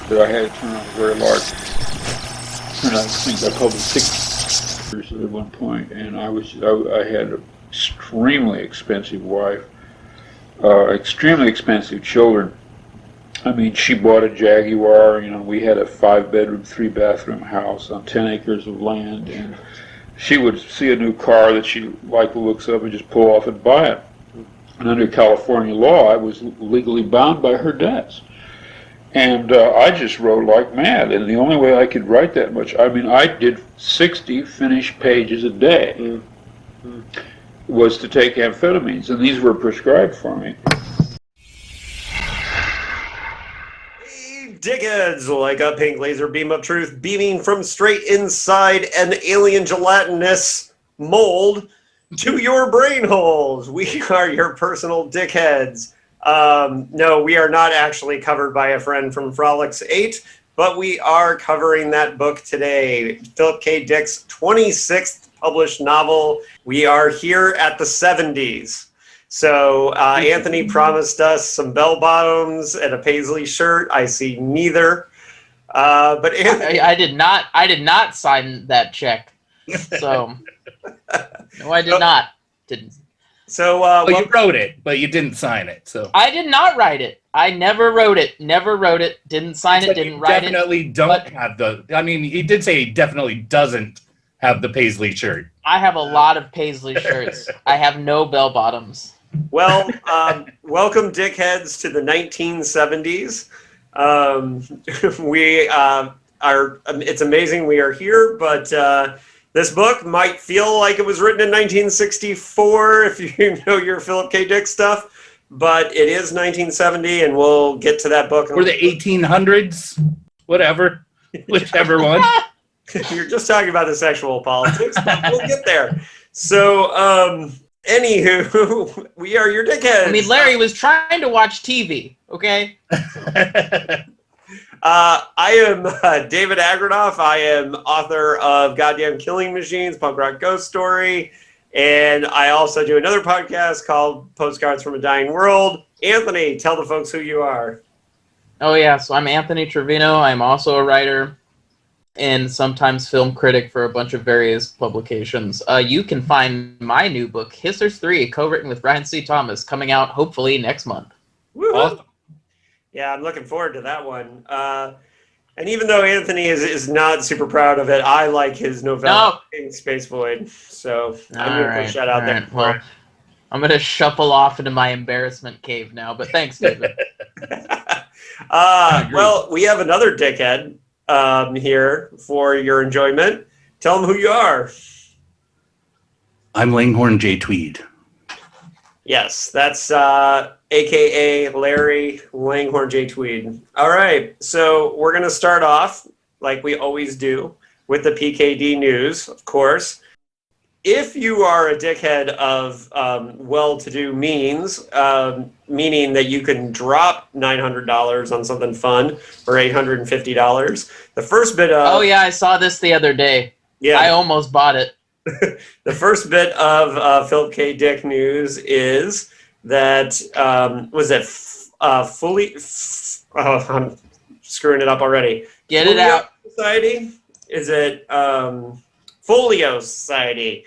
that I had to turn on a very large, and I think I published 6 at one point, and I had an extremely expensive wife, extremely expensive children. I mean, she bought a Jaguar, we had a 5-bedroom, 3-bathroom house on 10 acres of land, and she would see a new car that she liked the looks of and just pull off and buy it. And under California law, I was legally bound by her debts. And I just wrote like mad, and the only way I could write that much, I did 60 finished pages a day, was to take amphetamines, and these were prescribed for me. Dickheads, like a pink laser beam of truth beaming from straight inside an alien gelatinous mold to your brain holes. We are your personal dickheads. No, we are not actually covered by a Friend from Frolix 8, but we are covering that book today. Philip K. Dick's 26th published novel. We are here at the 70s. So Anthony promised us some bell bottoms and a paisley shirt. I see neither. But Anthony, I did not sign that check. So no, I did not. Didn't. So you wrote it, but you didn't sign it. So I did not write it. I never wrote it. Never wrote it. Didn't sign it. Didn't write it. Definitely don't have the. I mean, he did say he definitely doesn't have the paisley shirt. I have a lot of paisley shirts. I have no bell bottoms. Well, welcome, dickheads, to the 1970s. We are. It's amazing we are here, but this book might feel like it was written in 1964 if you know your Philip K. Dick stuff, but it is 1970, and we'll get to that book. Or the 1800s, whatever, whichever one. You're just talking about the sexual politics, but we'll get there. So, anywho, we are your dickheads. I mean, Larry was trying to watch TV, okay? I am David Agranoff. I am author of Goddamn Killing Machines, Punk Rock Ghost Story, and I also do another podcast called Postcards from a Dying World. Anthony, tell the folks who you are. Oh, yeah, so I'm Anthony Trevino. I'm also a writer and sometimes film critic for a bunch of various publications. You can find my new book, Hissers 3, co-written with Ryan C. Thomas, coming out hopefully next month. Woo-hoo. Awesome. Yeah, I'm looking forward to that one. And even though Anthony is not super proud of it, I like his novella, Space Void. So I'm going to put a shout out there. Right. Well, I'm going to shuffle off into my embarrassment cave now, but thanks, David. Well, we have another dickhead here for your enjoyment. Tell them who you are. I'm Langhorne J. Tweed. Yes, that's a.k.a. Larry Langhorne J. Tweed. All right, so we're going to start off, like we always do, with the PKD news, of course. If you are a dickhead of well-to-do means, meaning that you can drop $900 on something fun or $850, the first bit of... Oh, yeah, I saw this the other day. Yeah. I almost bought it. The first bit of Philip K. Dick news is that, was it fully... I'm screwing it up already. Get it out. Society? Is it Folio Society?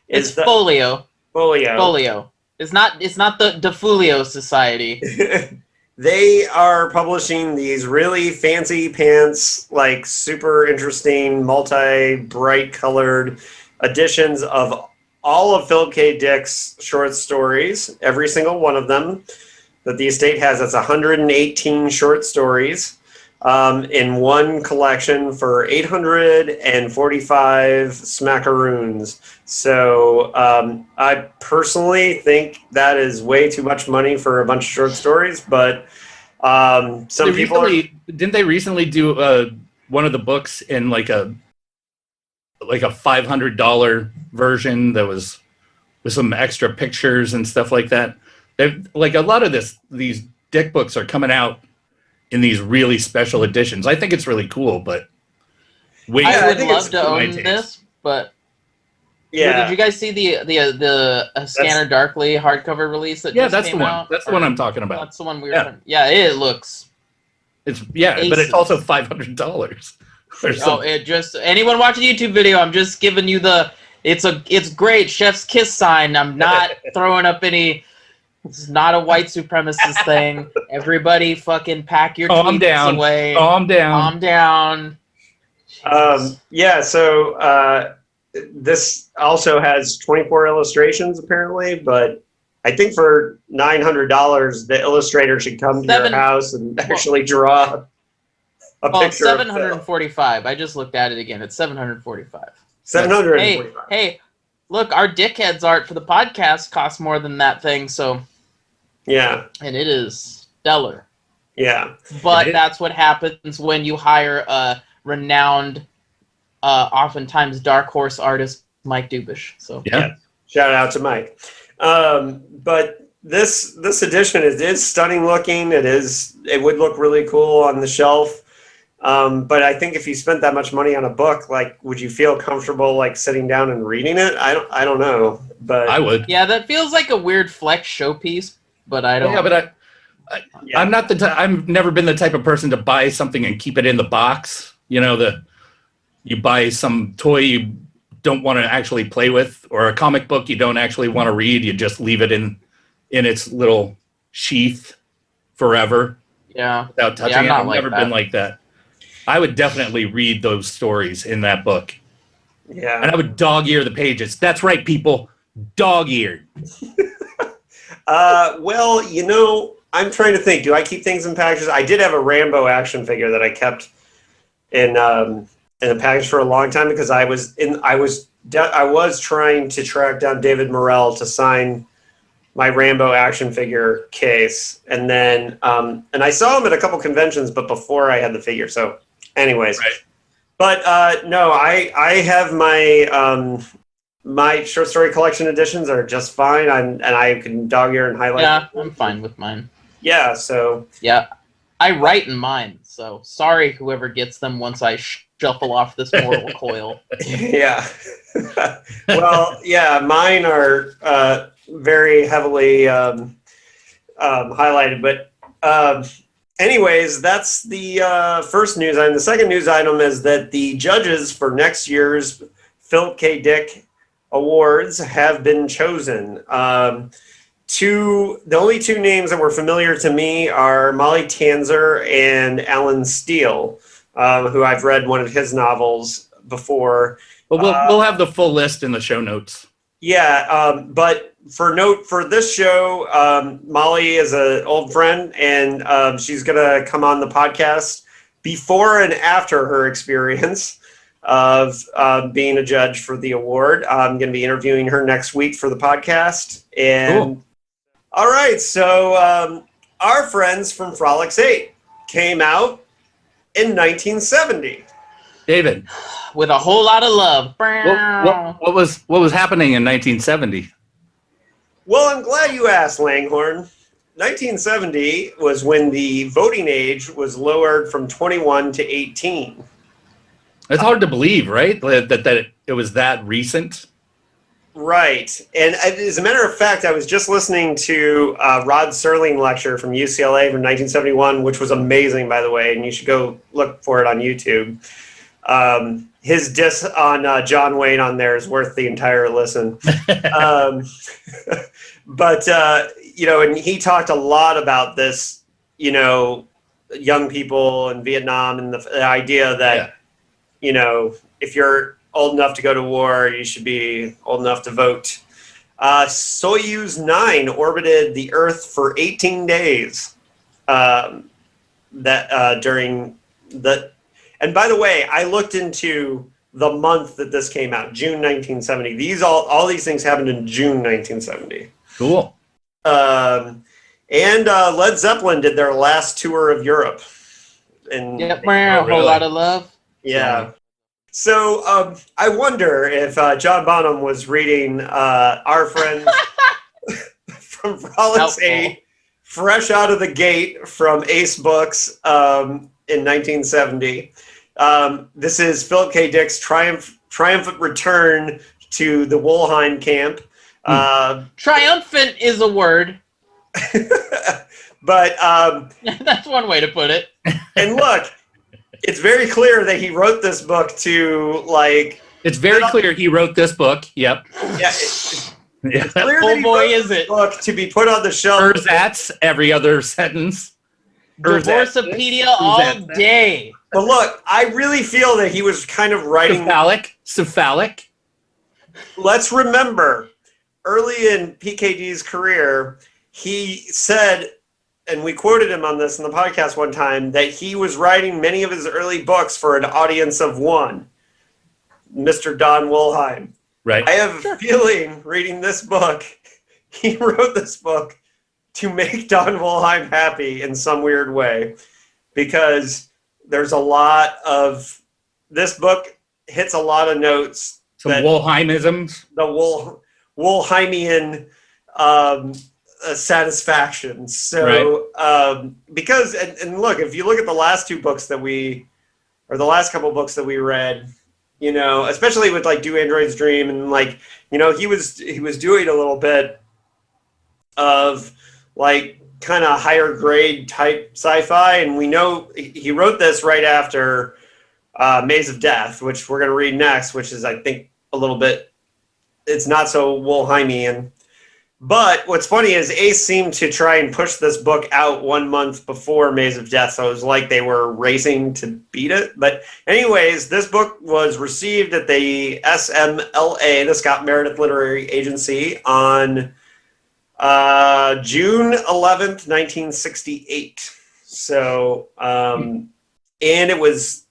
It's Folio. Folio. It's not the DeFolio Society. They are publishing these really fancy pants, like super interesting, multi-bright colored editions of all of Philip K. Dick's short stories, every single one of them that the estate has. That's 118 short stories in one collection for 845 smackaroons. So I personally think that is way too much money for a bunch of short stories, but some people didn't they recently do one of the books in like a $500 version that was with some extra pictures and stuff like that? Like a lot of these Dick books are coming out in these really special editions. I think it's really cool, but I would love to own this, but yeah. Did you guys see the Scanner Darkly hardcover release that just that's came the one. out? That's the one I'm talking about. That's the one we were talking. Yeah, it looks It's but it's also $500. It just anyone watching the YouTube video, I'm just giving you it's great chef's kiss sign. I'm not throwing up any. It's not a white supremacist thing. Everybody, fucking pack your tweets away. Calm down. Calm down. Yeah. So this also has 24 illustrations apparently, but I think for $900, the illustrator should come to your house and actually draw a picture. $745. I just looked at it again. It's $745. $745. Hey, look, our DickHeads art for the podcast costs more than that thing. So yeah, and it is stellar. Yeah, but that's what happens when you hire a renowned, oftentimes dark horse artist, Mike Dubish. So yeah, shout out to Mike. But this edition is stunning looking. It would look really cool on the shelf. But I think if you spent that much money on a book, like, would you feel comfortable like sitting down and reading it? I don't know, but I would. Yeah, that feels like a weird flex showpiece, but I don't. Yeah, but I'm not I've never been the type of person to buy something and keep it in the box. You know, you buy some toy you don't want to actually play with, or a comic book you don't actually want to read. You just leave it in its little sheath forever. Yeah, without touching it. I've never been like that. I would definitely read those stories in that book. Yeah. And I would dog-ear the pages. That's right, people. Dog-eared. Well, I'm trying to think. Do I keep things in packages? I did have a Rambo action figure that I kept in a package for a long time because I was trying to track down David Morrell to sign my Rambo action figure case. And then and I saw him at a couple conventions, but before I had the figure. So anyways, right. But no, I have my short story collection editions are just fine. And I can dog ear and highlight. Yeah, I'm fine with mine. Yeah, so yeah, I write in mine. So sorry, whoever gets them once I shuffle off this mortal coil. Yeah. Well, yeah, mine are very heavily highlighted, but anyways, that's the first news item. The second news item is that the judges for next year's Philip K. Dick Awards have been chosen. The only two names that were familiar to me are Molly Tanzer and Alan Steele, who I've read one of his novels before. But we'll have the full list in the show notes. Yeah, but for this show, Molly is an old friend, and she's going to come on the podcast before and after her experience of being a judge for the award. I'm going to be interviewing her next week for the podcast. And cool. All right, so our friends from Frolix 8 came out in 1970. David, with a whole lot of love. What was happening in 1970? Well, I'm glad you asked, Langhorne. 1970 was when the voting age was lowered from 21 to 18. It's hard to believe, right? That it was that recent. Right. And as a matter of fact, I was just listening to Rod Serling lecture from UCLA from 1971, which was amazing, by the way, and you should go look for it on YouTube. His diss on John Wayne on there is worth the entire listen. But, and he talked a lot about this, young people in Vietnam and the idea that, if you're old enough to go to war, you should be old enough to vote. Soyuz 9 orbited the Earth for 18 days. During the... And by the way, I looked into the month that this came out, June 1970. All these things happened in June 1970. Cool. And Led Zeppelin did their last tour of Europe. Yep, a whole lot of love. Yeah. So I wonder if John Bonham was reading our friends from Frolix 8, fresh out of the gate from Ace Books in 1970. This is Philip K. Dick's triumphant return to the Woolheim camp. Triumphant is a word. But that's one way to put it. And look, it's very clear that he wrote this book to, like... It's very clear he wrote this book. Yep. Yeah, it's clear that he wrote this book to be put on the shelf. Ersatz every other sentence. Divorcepedia all day. But look, I really feel that he was kind of writing... Cephalic. Let's remember, early in PKD's career, he said, and we quoted him on this in the podcast one time, that he was writing many of his early books for an audience of one, Mr. Don Wollheim. Right. I have a feeling, reading this book, he wrote this book to make Don Wollheim happy in some weird way, because there's a lot of... This book hits a lot of notes. Some Wollheimisms. The Wollheimian satisfaction. So, right. Because, and look, if you look at the last two books that the last couple books that we read, you know, especially with like Do Androids Dream, and like, you know, he was doing a little bit of like kind of higher grade type sci-fi, and we know he wrote this right after Maze of Death, which we're going to read next, which is, I think, a little bit, it's not so Wollheimian. But what's funny is Ace seemed to try and push this book out 1 month before Maze of Death, so it was like they were racing to beat it. But anyways, this book was received at the SMLA, the Scott Meredith Literary Agency, on June 11th, 1968. So, and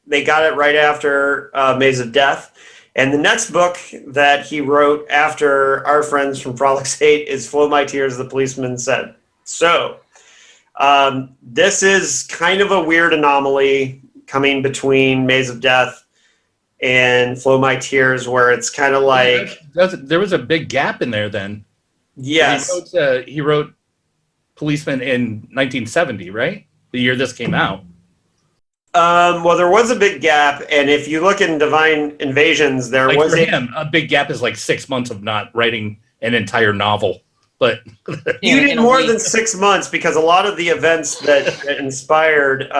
they got it right after Maze of Death. And the next book that he wrote after Our Friends from Frolix 8 is Flow My Tears, the Policeman Said. So, this is kind of a weird anomaly coming between Maze of Death and Flow My Tears, where it's kind of like... There was a big gap in there then. Yes. He wrote Policeman in 1970, right? The year this came out. Well, there was a big gap, and if you look in Divine Invasions, there was for him, a big gap is like 6 months of not writing an entire novel. But you did more than 6 months, because a lot of the events that inspired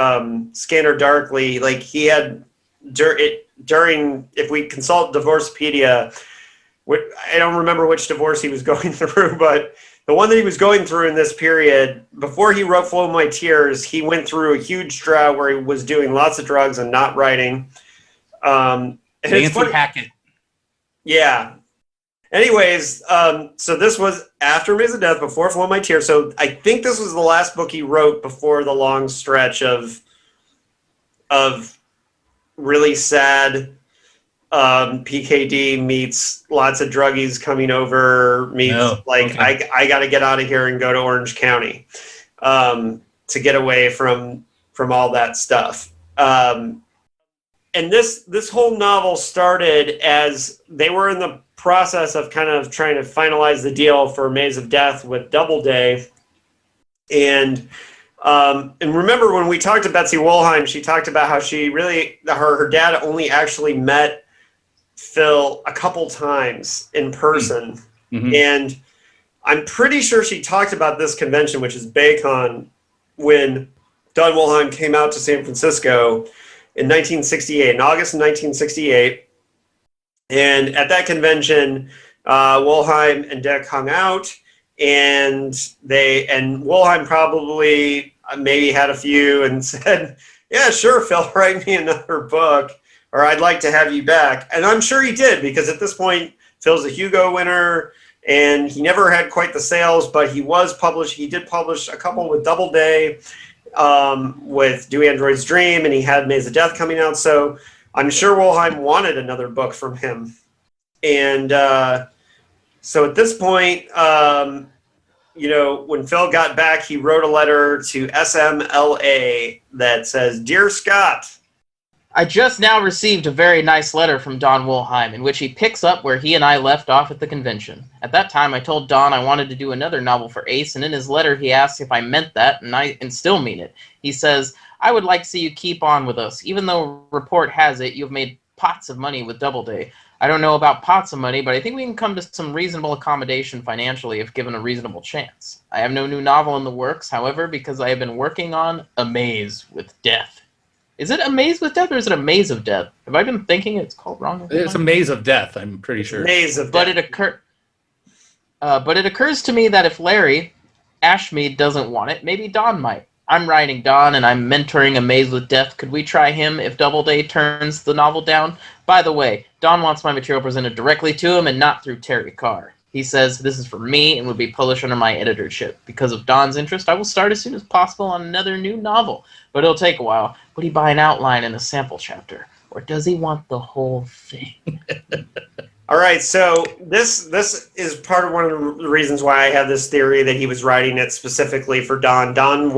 Scanner Darkly, like he had during, if we consult Divorcepedia, I don't remember which divorce he was going through, but the one that he was going through in this period, before he wrote Flow My Tears, he went through a huge drought where he was doing lots of drugs and not writing. Nancy Hackett. Yeah. Anyways, so this was after Maze of Death, before Flow My Tears. So I think this was the last book he wrote before the long stretch of really sad PKD meets lots of druggies coming over, meets I got to get out of here and go to Orange County to get away from all that stuff. And this whole novel started as they were in the process of kind of trying to finalize the deal for Maze of Death with Doubleday. And remember when we talked to Betsy Wollheim, she talked about how she really, her dad only actually met Phil a couple times in person. Mm-hmm. And I'm pretty sure she talked about this convention, which is BayCon, when Don Wollheim came out to San Francisco in 1968, in August of 1968. And at that convention, Wollheim and Dick hung out, and Wollheim probably maybe had a few and said, yeah, sure, Phil, write me another book, or I'd like to have you back. And I'm sure he did, because at this point, Phil's a Hugo winner, and he never had quite the sales, but he did publish a couple with Doubleday, with Do Androids Dream, and he had Maze of Death coming out. So I'm sure Wollheim wanted another book from him. And so at this point, when Phil got back, he wrote a letter to SMLA that says, Dear Scott, I just now received a very nice letter from Don Wollheim in which he picks up where he and I left off at the convention. At that time, I told Don I wanted to do another novel for Ace, and in his letter he asked if I meant that, and still mean it. He says, I would like to see you keep on with us. Even though report has it you've made pots of money with Doubleday, I don't know about pots of money, but I think we can come to some reasonable accommodation financially if given a reasonable chance. I have no new novel in the works, however, because I have been working on A Maze with Death. Is it A Maze with Death or is it A Maze of Death? Have I been thinking it's called wrong? It's a maze of death, I'm pretty sure. Maze of But Death. But it occurs to me that if Larry Ashmead doesn't want it, maybe Don might. I'm writing Don, and I'm mentoring A Maze with Death. Could we try him if Doubleday turns the novel down? By the way, Don wants my material presented directly to him and not through Terry Carr. He says this is for me and would be published under my editorship. Because of Don's interest, I will start as soon as possible on another new novel. But it'll take a while. Would he buy an outline and a sample chapter? Or does he want the whole thing? All right, so this is part of one of the reasons why I have this theory that he was writing it specifically for Don. Don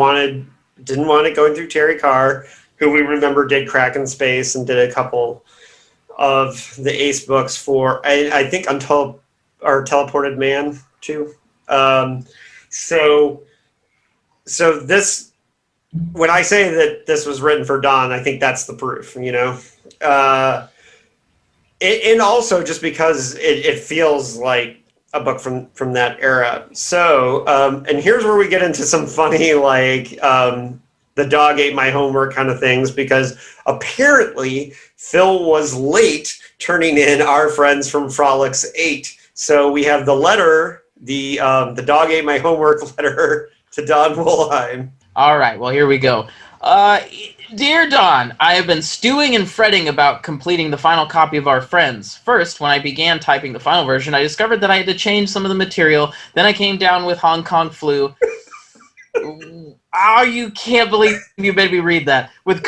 didn't want it going through Terry Carr, who we remember did Crack in Space and did a couple of the Ace books for, I think, Teleported Man, too. So this, when I say that this was written for Don, I think that's the proof, you know? And also just because it feels like a book from that era. So, and here's where we get into some funny, like, the dog ate my homework kind of things, because apparently Phil was late turning in Our Friends from Frolix 8. So we have the letter, the dog ate my homework letter to Don Wollheim. All right, well, here we go. Dear Don, I have been stewing and fretting about completing the final copy of Our Friends. First, when I began typing the final version, I discovered that I had to change some of the material. Then I came down with Hong Kong flu. Oh, you can't believe you made me read that. With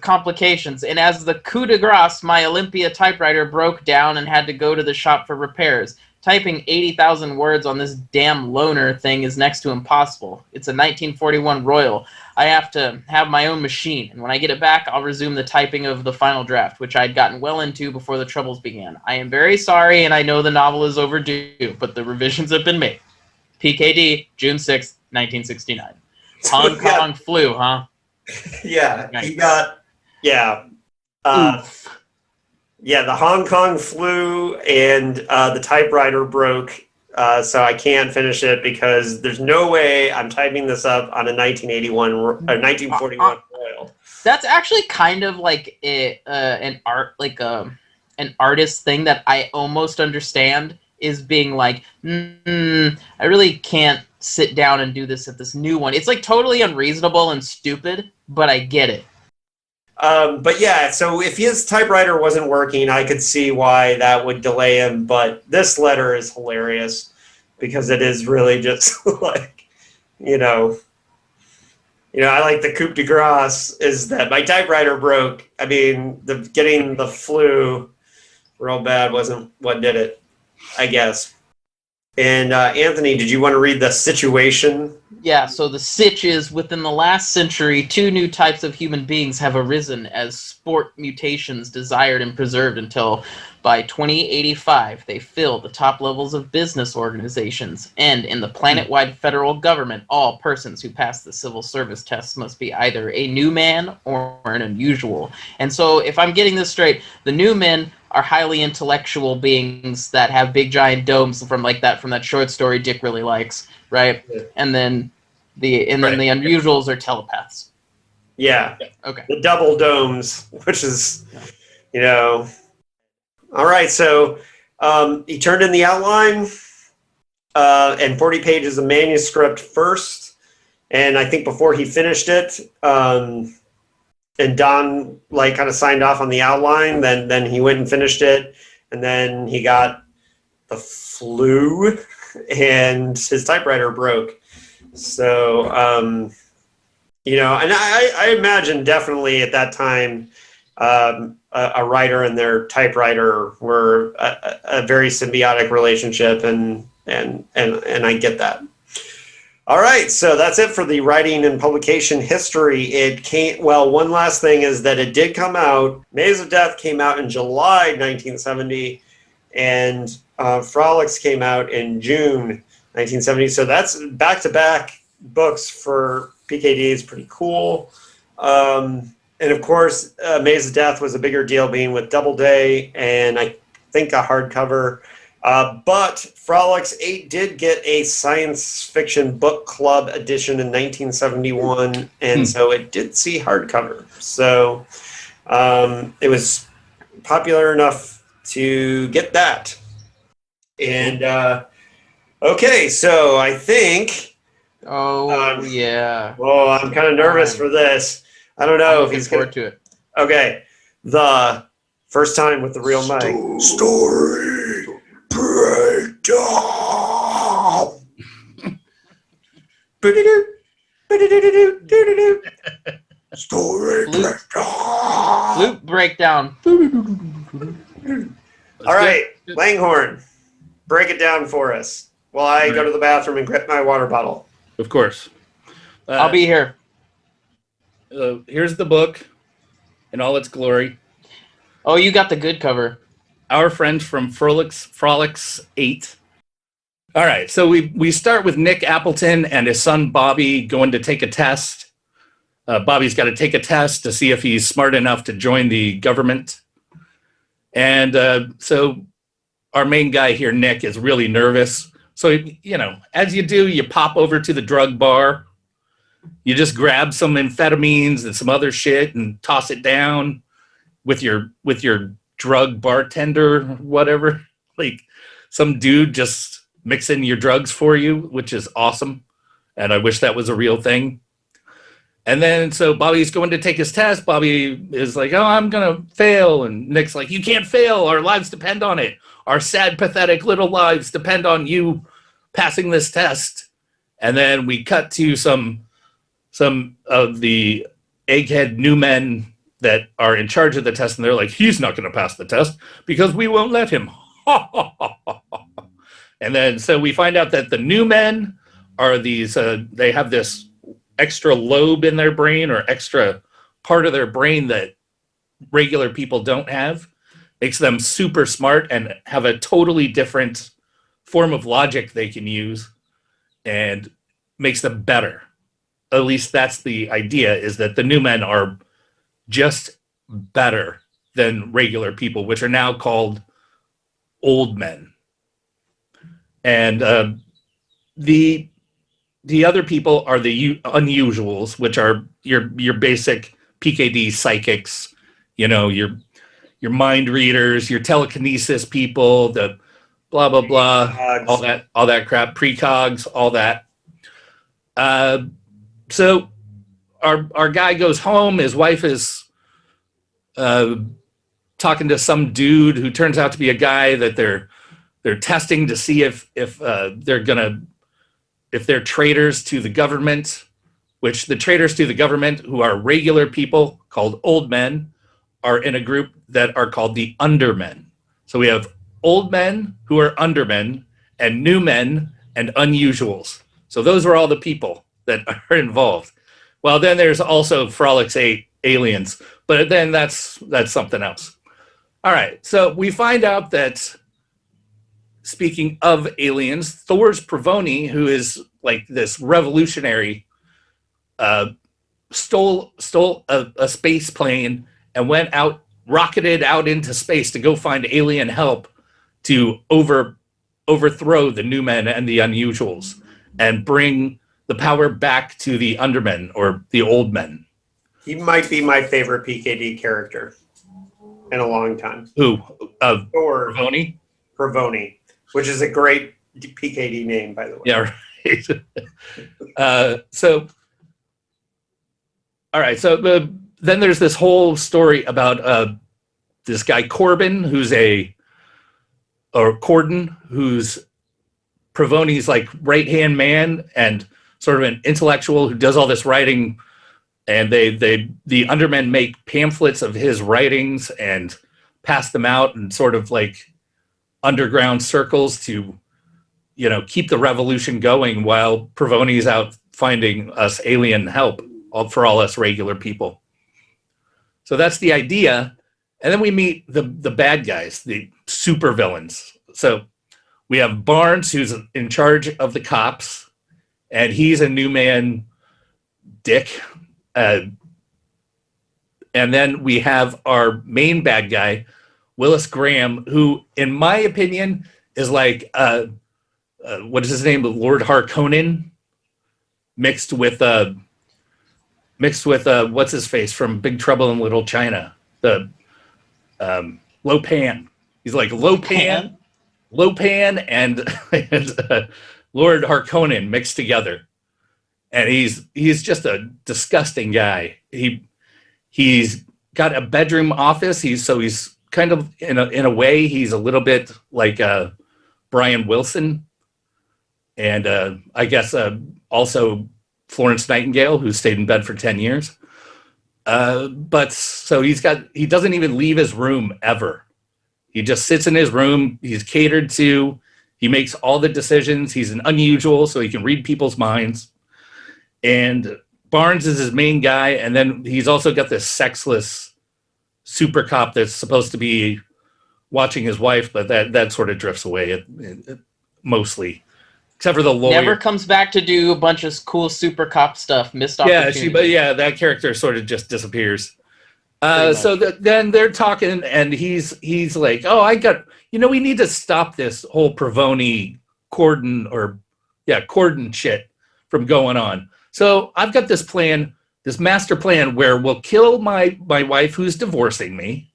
complications. And as the coup de grace, my Olympia typewriter broke down and had to go to the shop for repairs. Typing 80,000 words on this damn loaner thing is next to impossible. It's a 1941 Royal. I have to have my own machine, and when I get it back, I'll resume the typing of the final draft, which I'd gotten well into before the troubles began. I am very sorry, and I know the novel is overdue, but the revisions have been made. PKD, June 6th, 1969. Hong Kong flu, huh? Yeah, Nice. he got, yeah. Yeah, the Hong Kong flu and the typewriter broke, so I can't finish it because there's no way I'm typing this up on a 1941 Royal. That's actually kind of like an artist thing that I almost understand, is being like, I really can't sit down and do this at this new one. It's like totally unreasonable and stupid, but I get it. But yeah, so if his typewriter wasn't working, I could see why that would delay him. But this letter is hilarious because it is really just like, I like the coup de grace is that my typewriter broke. I mean, getting the flu real bad wasn't what did it, I guess. And Anthony, did you want to read the situation? Yeah, so the sitch is, within the last century, 2 new types of human beings have arisen as sport mutations desired and preserved until, by 2085, they fill the top levels of business organizations. And in the planet-wide federal government, all persons who pass the civil service tests must be either a new man or an unusual. And so, if I'm getting this straight, the new men are highly intellectual beings that have big giant domes from that short story Dick really likes, right? Yeah. And then the unusuals are telepaths. Yeah. Okay. The double domes, which is, All right, so he turned in the outline and 40 pages of manuscript first, and I think before he finished it, and Don kind of signed off on the outline. Then he went and finished it, and then he got the flu, and his typewriter broke. So, and I imagine definitely at that time, a writer and their typewriter were a very symbiotic relationship, and I get that. All right, so that's it for the writing and publication history. One last thing is that it did come out. Maze of Death came out in July 1970, and Frolix came out in June 1970. So that's back-to-back books for PKD. It's pretty cool. And of course, Maze of Death was a bigger deal being with Doubleday and I think a hardcover. But Frolix 8 did get a science fiction book club edition in 1971, and so it did see hardcover. So it was popular enough to get that. And okay, so I think. Yeah. Well, I'm kind of nervous for this. I don't know if he's forward to it. Okay, the first time with the real mic. Story breakdown. Story breakdown. Flute breakdown. All right, Langhorne, break it down for us while I go to the bathroom and grab my water bottle. Of course. I'll be here. Here's the book in all its glory. Oh, you got the good cover. Our Friend From Frolix 8. All right, so we start with Nick Appleton and his son Bobby going to take a test. Bobby's got to take a test to see if he's smart enough to join the government. And so our main guy here, Nick, is really nervous. So, you know, as you do, you pop over to the drug bar. You just grab some amphetamines and some other shit and toss it down with your drug bartender, whatever. Like some dude just mixing your drugs for you, which is awesome. And I wish that was a real thing. And then so Bobby's going to take his test. Bobby is like, oh, I'm going to fail. And Nick's like, you can't fail. Our lives depend on it. Our sad, pathetic little lives depend on you passing this test. And then we cut to some of the egghead new men that are in charge of the test, and they're like, he's not going to pass the test because we won't let him. And then so we find out that the new men are these, they have this extra lobe in their brain or extra part of their brain that regular people don't have. Makes them super smart and have a totally different form of logic they can use and makes them better. At least that's the idea, is that the new men are just better than regular people, which are now called old men. And the other people are the unusuals, which are your basic PKD psychics, you know, your mind readers, your telekinesis people, the blah blah blah, all that crap, precogs, all that. So our guy goes home. His wife is talking to some dude who turns out to be a guy that they're testing to see if they're traitors to the government, which the traitors to the government, who are regular people called old men, are in a group that are called the undermen. So we have old men who are undermen and new men and unusuals. So those are all the people that are involved. Well, then there's also Frolix 8 aliens, but then that's something else. All right, so we find out that, speaking of aliens, Thors Provoni, who is like this revolutionary, stole a space plane and rocketed out into space to go find alien help to overthrow the new men and the unusuals and bring the power back to the undermen or the old men. He might be my favorite PKD character in a long time. Who? Thor Provoni, which is a great PKD name, by the way. Yeah, right. So, all right. So then there's this whole story about this guy Corden, who's Provoni's like right-hand man and sort of an intellectual who does all this writing, and the undermen make pamphlets of his writings and pass them out in sort of like underground circles to, you know, keep the revolution going while Provoni's out finding us alien help for all us regular people. So that's the idea. And then we meet the bad guys, the super villains. So we have Barnes, who's in charge of the cops, and he's a new man, Dick. and then we have our main bad guy, Willis Graham, who, in my opinion, is like what is his name, Lord Harkonnen, mixed with what's his face from Big Trouble in Little China, the Lopan. He's like Lopan, and Lord Harkonnen mixed together, and he's just a disgusting guy. He's got a bedroom office. He's kind of in a way he's a little bit like Brian Wilson, and I guess also Florence Nightingale, who stayed in bed for 10 years. But so he doesn't even leave his room ever. He just sits in his room. He's catered to. He makes all the decisions. He's an unusual, so he can read people's minds. And Barnes is his main guy. And then he's also got this sexless super cop that's supposed to be watching his wife, but that sort of drifts away mostly. Except for the lawyer. Never comes back to do a bunch of cool super cop stuff. Missed opportunity. Yeah, that character sort of just disappears. So then they're talking, and he's like, "Oh, we need to stop this whole Provoni Corden shit from going on. So I've got this plan, this master plan, where we'll kill my wife who's divorcing me,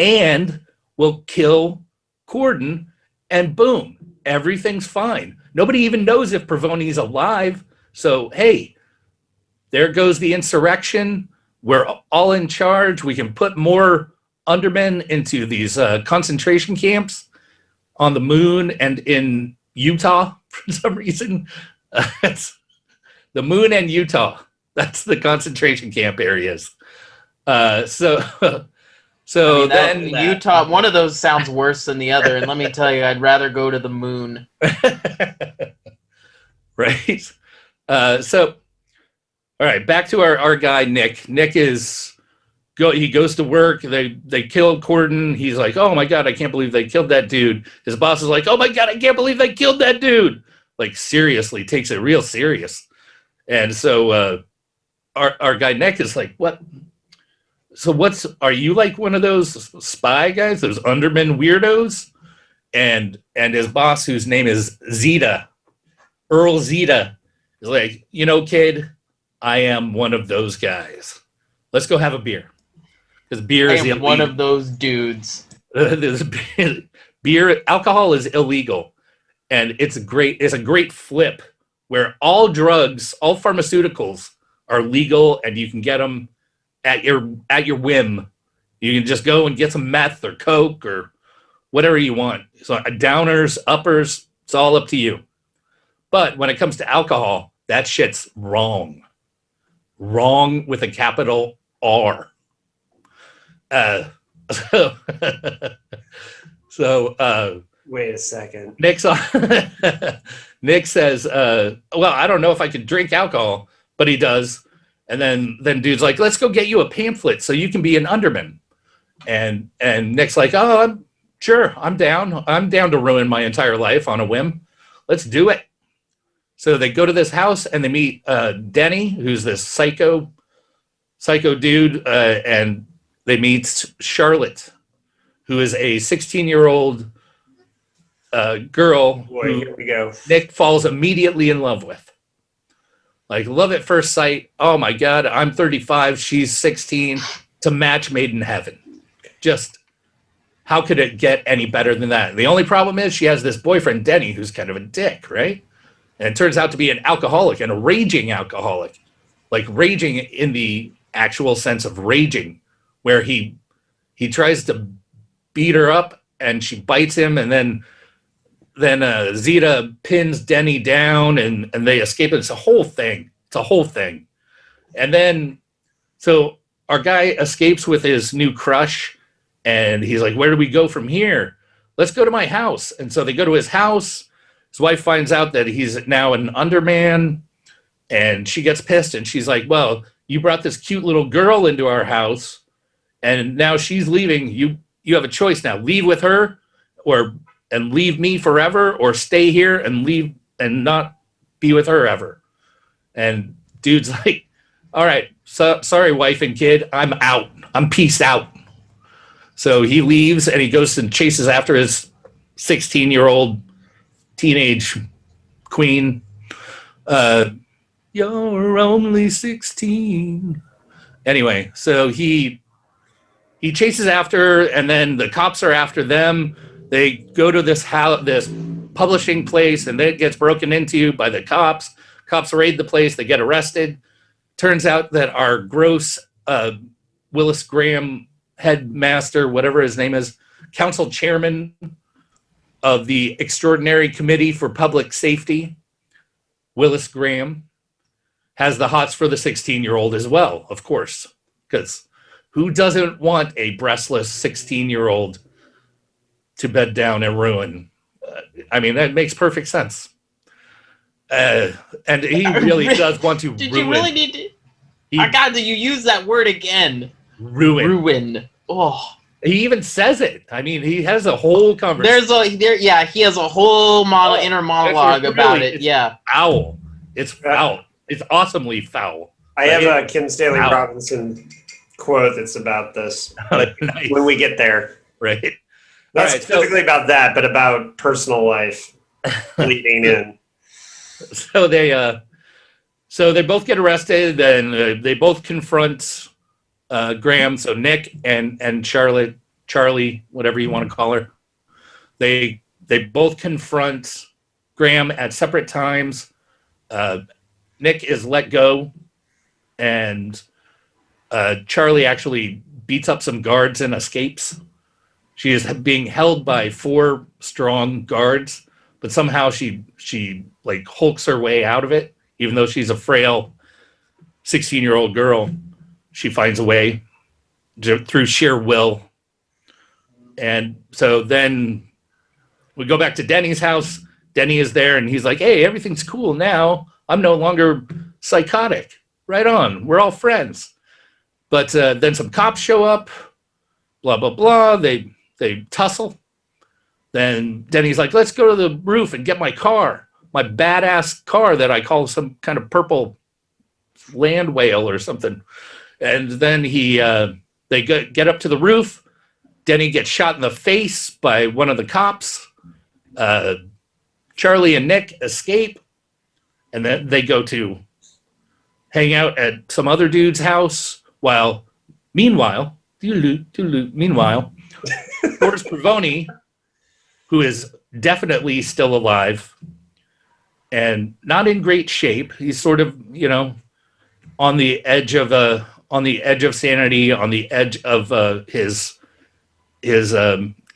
and we'll kill Corden, and boom, everything's fine. Nobody even knows if Provoni's alive. So hey, there goes the insurrection. We're all in charge. We can put more undermen into these concentration camps on the moon and in Utah for some reason. The moon and Utah. That's the concentration camp areas. Utah, one of those sounds worse than the other. And let me tell you, I'd rather go to the moon. Right. All right, back to our guy, Nick. Nick he goes to work. They kill Corden. He's like, oh my God, I can't believe they killed that dude. His boss is like, oh my God, I can't believe they killed that dude. Like, seriously, takes it real serious. And so our guy, Nick, is like, what? So are you like one of those spy guys, those undermen weirdos? And his boss, whose name is Zeta, Earl Zeta, is like, kid, I am one of those guys. Let's go have a beer. Because beer is illegal. One of those dudes. Beer, alcohol is illegal. And it's a great flip where all drugs, all pharmaceuticals are legal, and you can get them at your whim. You can just go and get some meth or coke or whatever you want. So downers, uppers, it's all up to you. But when it comes to alcohol, that shit's wrong. Wrong with a capital R. Wait a second. Nick says, well, I don't know if I could drink alcohol, but he does. And then dude's like, let's go get you a pamphlet so you can be an underman. And Nick's like, oh, I'm down. I'm down to ruin my entire life on a whim. Let's do it. So they go to this house and they meet Denny, who's this psycho dude, and they meet Charlotte, who is a 16-year-old girl. Boy, here we go. Nick falls immediately in love with. Like, love at first sight. Oh my God, I'm 35, she's 16. It's a match made in heaven. Just, how could it get any better than that? The only problem is she has this boyfriend, Denny, who's kind of a dick, right? And it turns out to be an alcoholic, and a raging alcoholic. Like, raging in the actual sense of raging, where he tries to beat her up and she bites him, and then Zeta pins Denny down and they escape. It's a whole thing. And then, so our guy escapes with his new crush, and he's like, where do we go from here? Let's go to my house. And so they go to his house. His wife finds out that he's now an underman, and she gets pissed, and she's like, well, you brought this cute little girl into our house, and now she's leaving. You have a choice now. Leave with her and leave me forever, or stay here and leave and not be with her ever. And dude's like, all right, so sorry, wife and kid, I'm out. I'm peaced out. So he leaves and he goes and chases after his 16-year-old teenage queen. You're only 16. Anyway, so he chases after her, and then the cops are after them. They go to this publishing place, and then it gets broken into by the cops. Cops raid the place. They get arrested. Turns out that our gross Willis Graham headmaster, whatever his name is, council chairman of the Extraordinary Committee for Public Safety, Willis Graham, has the hots for the 16-year-old as well, of course, because who doesn't want a breastless 16-year-old to bed down and ruin? I mean, that makes perfect sense. And he really does want to Did ruin. You really need to? I got that you use that word again. Ruin. Ruin. Oh. He even says it. I mean, he has a whole conversation. He has a whole inner monologue about it. Yeah. Foul. It's foul. It's awesomely foul. I have a Kim Stanley Robinson quote that's about this. Nice. When we get there. Right. Not specifically about that, but about personal life leading in. So they both get arrested, and they both confront Graham. So Nick and Charlie, whatever you want to call her, they both confront Graham at separate times. Nick is let go, and Charlie actually beats up some guards and escapes. She is being held by 4 strong guards, but somehow she like hulks her way out of it. Even though she's a frail 16-year-old girl, she finds a way through sheer will. And so then we go back to Denny's house. Denny is there, and he's like, hey, everything's cool now. I'm no longer psychotic. Right on. We're all friends. But then some cops show up, blah, blah, blah. They tussle. Then Denny's like, let's go to the roof and get my car, my badass car that I call some kind of purple land whale or something. And then they get up to the roof. Denny gets shot in the face by one of the cops. Charlie and Nick escape. And then they go to hang out at some other dude's house. Meanwhile, Thors Provoni, who is definitely still alive and not in great shape. He's sort of, on the edge of sanity, on the edge of his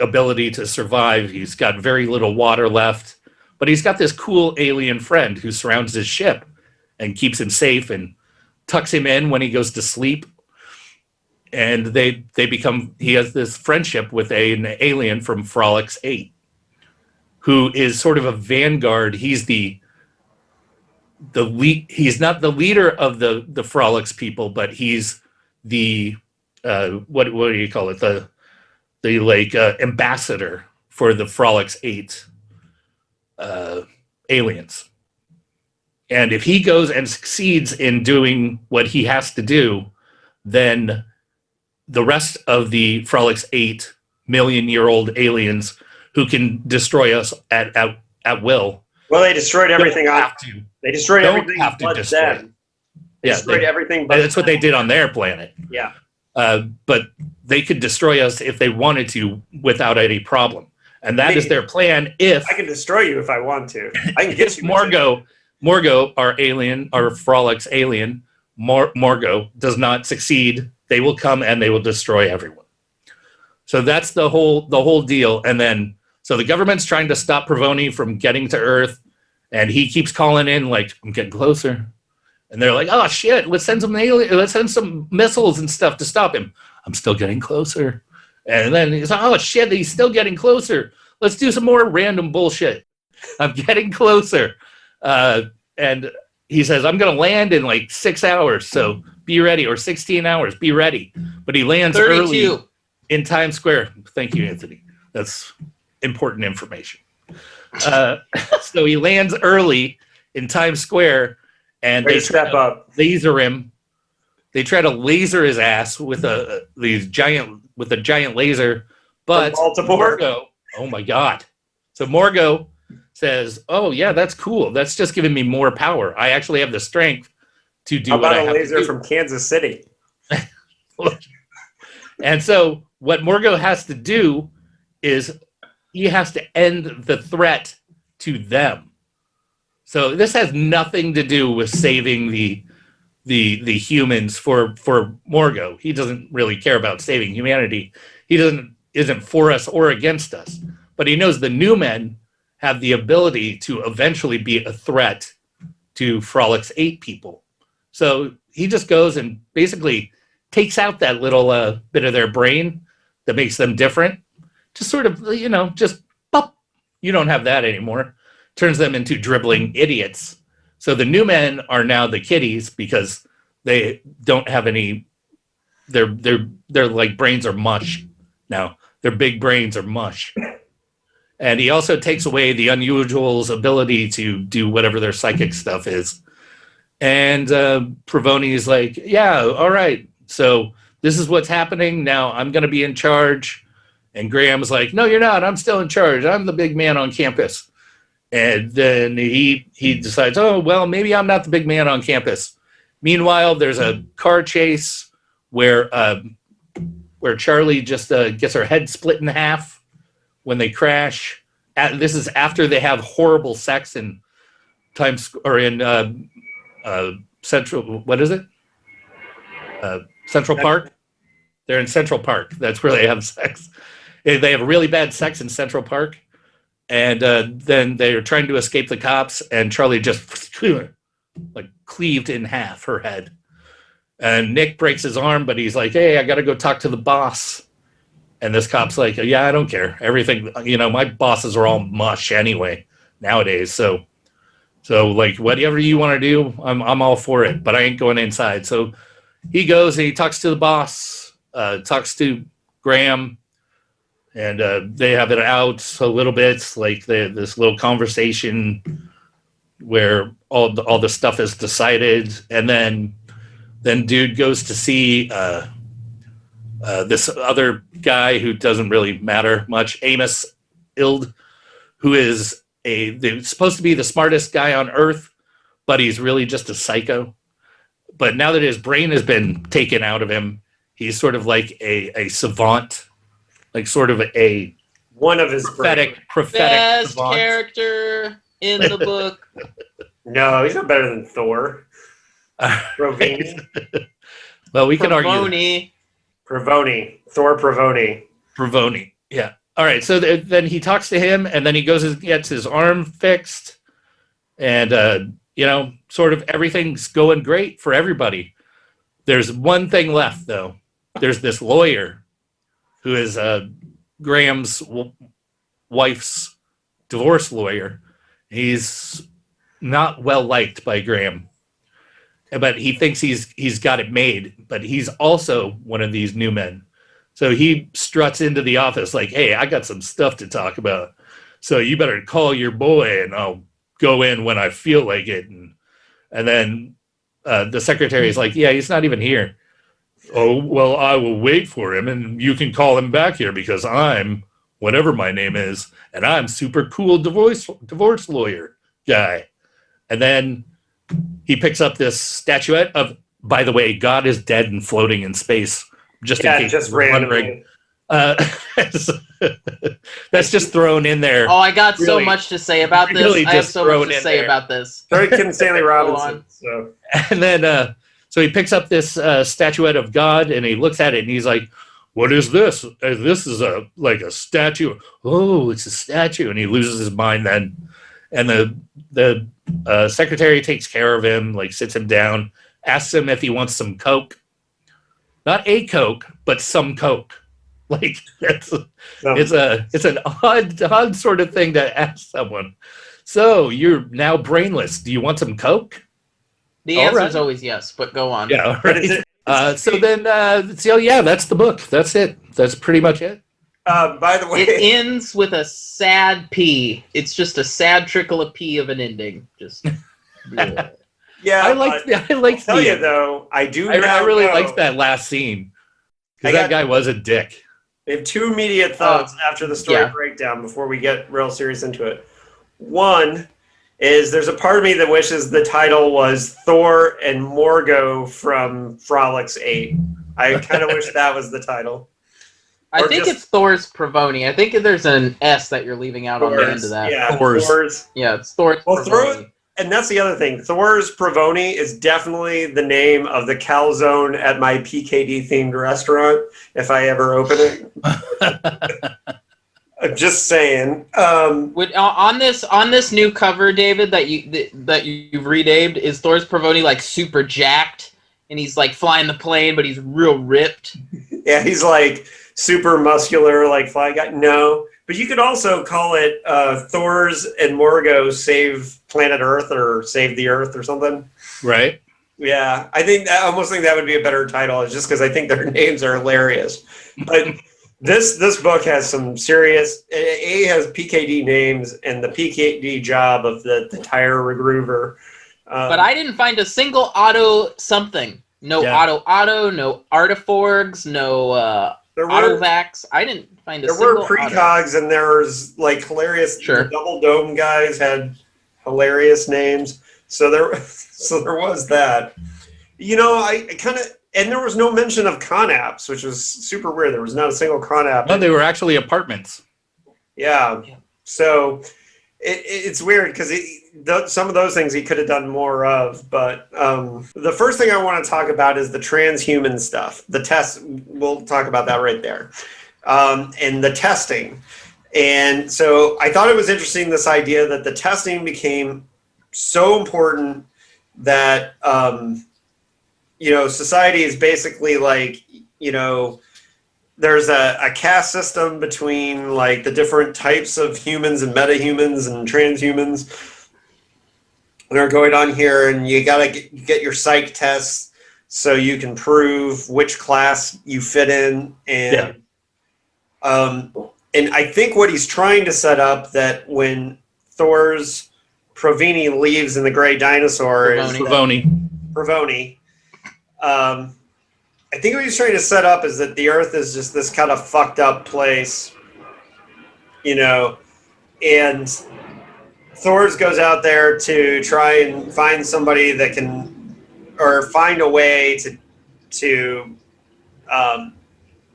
ability to survive. He's got very little water left, but he's got this cool alien friend who surrounds his ship and keeps him safe and tucks him in when he goes to sleep. And he has this friendship with an alien from Frolix 8, who is sort of a vanguard. He's the lead. He's not the leader of the Frolix people, but he's the what do you call it? The ambassador for the Frolix 8 aliens. And if he goes and succeeds in doing what he has to do, then the rest of the Frolix 8 million-year-old aliens who can destroy us at will. Well, they destroyed everything. They destroyed everything. Have to destroy it. They destroyed everything. That's what they did on their planet. Yeah. But they could destroy us if they wanted to without any problem. And that is their plan. If I can destroy you if I want to. I can get you. Morgo, our alien, our Frolix alien, Morgo does not succeed. They will come and they will destroy everyone. So that's the whole deal. And then so the government's trying to stop Provoni from getting to Earth, and he keeps calling in like, I'm getting closer. And they're like, oh shit, let's send some missiles and stuff to stop him. I'm still getting closer. And then he's like, oh shit, he's still getting closer. Let's do some more random bullshit. I'm getting closer. And he says, I'm going to land in like 6 hours, so be ready, or 16 hours, be ready. But he lands 32. early in Times Square. Thank you, Anthony. That's important information. So he lands early in Times Square, and they step up, laser him They try to laser his ass with a giant laser, but Baltimore. Morgo, oh my god! So Morgo says, "Oh yeah, that's cool. That's just giving me more power. I actually have the strength to do How what I about a have laser to do." from Kansas City? And so what Morgo has to do is he has to end the threat to them. So this has nothing to do with saving the humans for Morgo. He doesn't really care about saving humanity. He isn't for us or against us. But he knows the new men have the ability to eventually be a threat to Frolix 8 people. So he just goes and basically takes out that little bit of their brain that makes them different. Just sort of, just pop. You don't have that anymore. Turns them into dribbling idiots. So the new men are now the kiddies because they don't have any. Their like brains are mush now. Their big brains are mush. And he also takes away the Unusual's ability to do whatever their psychic stuff is. And Provoni is like, yeah, all right. So this is what's happening. Now I'm going to be in charge. And Graham's like, no, you're not. I'm still in charge. I'm the big man on campus. And then he decides, oh, well, maybe I'm not the big man on campus. Meanwhile, there's a car chase where Charlie just gets her head split in half when they crash. This is after they have horrible sex in Central. What is it? Central Park. They're in Central Park. That's where they have sex. They have really bad sex in Central Park. And then they're trying to escape the cops, and Charlie just like cleaved in half her head. And Nick breaks his arm, but he's like, hey, I got to go talk to the boss. And this cop's like, yeah, I don't care. Everything, my bosses are all mush anyway nowadays. So like, whatever you want to do, I'm all for it, but I ain't going inside. So he goes and he talks to the boss, talks to Graham, and they have it out a little bit, like this little conversation where all the stuff is decided, and then dude goes to see this other guy who doesn't really matter much, Amos Ild, who is supposed to be the smartest guy on Earth, but he's really just a psycho. But now that his brain has been taken out of him, he's sort of like a savant. Like sort of one of his prophetic best savant. Character in the book. No, he's not better than Thor. Provoni. Well, we can argue. Provoni. Thor Provoni. Provoni. Yeah. All right. So then he talks to him, and then he goes and gets his arm fixed, and sort of everything's going great for everybody. There's one thing left, though. There's this lawyer who is Graham's wife's divorce lawyer. He's not well liked by Graham, but he thinks he's got it made. But he's also one of these new men. So he struts into the office like, hey, I got some stuff to talk about. So you better call your boy and I'll go in when I feel like it. And then the secretary is like, yeah, he's not even here. Oh, well, I will wait for him, and you can call him back here because I'm whatever my name is, and I'm super cool divorce lawyer guy. And then he picks up this statuette of, by the way, God is dead and floating in space. Just in case just you're wondering. That's just thrown in there. Oh, I got so much to say about this. Really I have so much to say about this. Sorry, Kim Stanley Robinson. So. And then so he picks up this statuette of God, and he looks at it, and he's like, what is this? This is like a statue. Oh, it's a statue. And he loses his mind then. And the secretary takes care of him, like sits him down, asks him if he wants some Coke. Not a Coke, but some Coke. Like it's an odd sort of thing to ask someone. So you're now brainless. Do you want some Coke? The answer is always yes, but go on. Yeah. Right. So then, that's the book. That's it. That's pretty much it. By the way, it ends with a sad pee. It's just a sad trickle of pee of an ending. Just Yeah, I liked I'll tell you though, I really know. liked that last scene because that guy was a dick. I have two immediate thoughts after the story breakdown before we get real serious into it. One is there's a part of me that wishes the title was Thor and Morgo from Frolix 8. I kind of wish that was the title. I think it's Thor's Provoni. I think there's an S that you're leaving out on the end of that. Yeah, Thors. Yeah, it's Thor's Provoni. And that's the other thing. Thor's Provoni is definitely the name of the calzone at my PKD themed restaurant if I ever open it. I'm just saying. On this new cover, David, that you've renamed, is Thor's Provoni like super jacked and he's like flying the plane, but he's real ripped? Yeah, he's like super muscular, like fly guy. No. But you could also call it Thors and Morgo Save Planet Earth or Save the Earth or something. Right. Yeah, I almost think that would be a better title, just because I think their names are hilarious. But this book has some serious. A has PKD names and the PKD job of the tire regroover. But I didn't find a single auto something. No auto, no Artiforgs, no Autovax. I didn't find a single. There were precogs and there's like hilarious. Sure. The Double Dome guys had hilarious names. So there was that. You know, I kind of, and there was no mention of con apps, which was super weird. There was not a single con app. No, they were actually apartments. Yeah. So it's weird because some of those things he could have done more of. But the first thing I want to talk about is the transhuman stuff. The test, we'll talk about that right there. And the testing. And so I thought it was interesting, this idea that the testing became so important that, society is basically like, there's a caste system between like the different types of humans and metahumans and transhumans that are going on here, and you got to get your psych tests so you can prove which class you fit in. And and I think what he's trying to set up, that when Thor's Provoni leaves in the Gray Dinosaur Provoni. I think what he's trying to set up is that the Earth is just this kind of fucked up place, and Thors goes out there to try and find somebody that can, or find a way to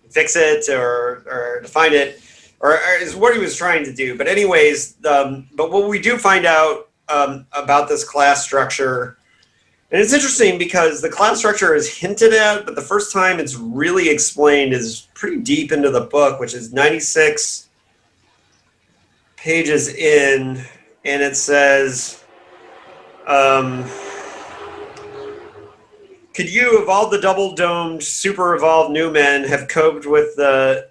fix it or to find it, or is what he was trying to do. But anyways, but what we do find out about this class structure. And it's interesting because the class structure is hinted at, but the first time it's really explained is pretty deep into the book, which is 96 pages in, and it says, could you, of all the double-domed, super-evolved new men, have coped with the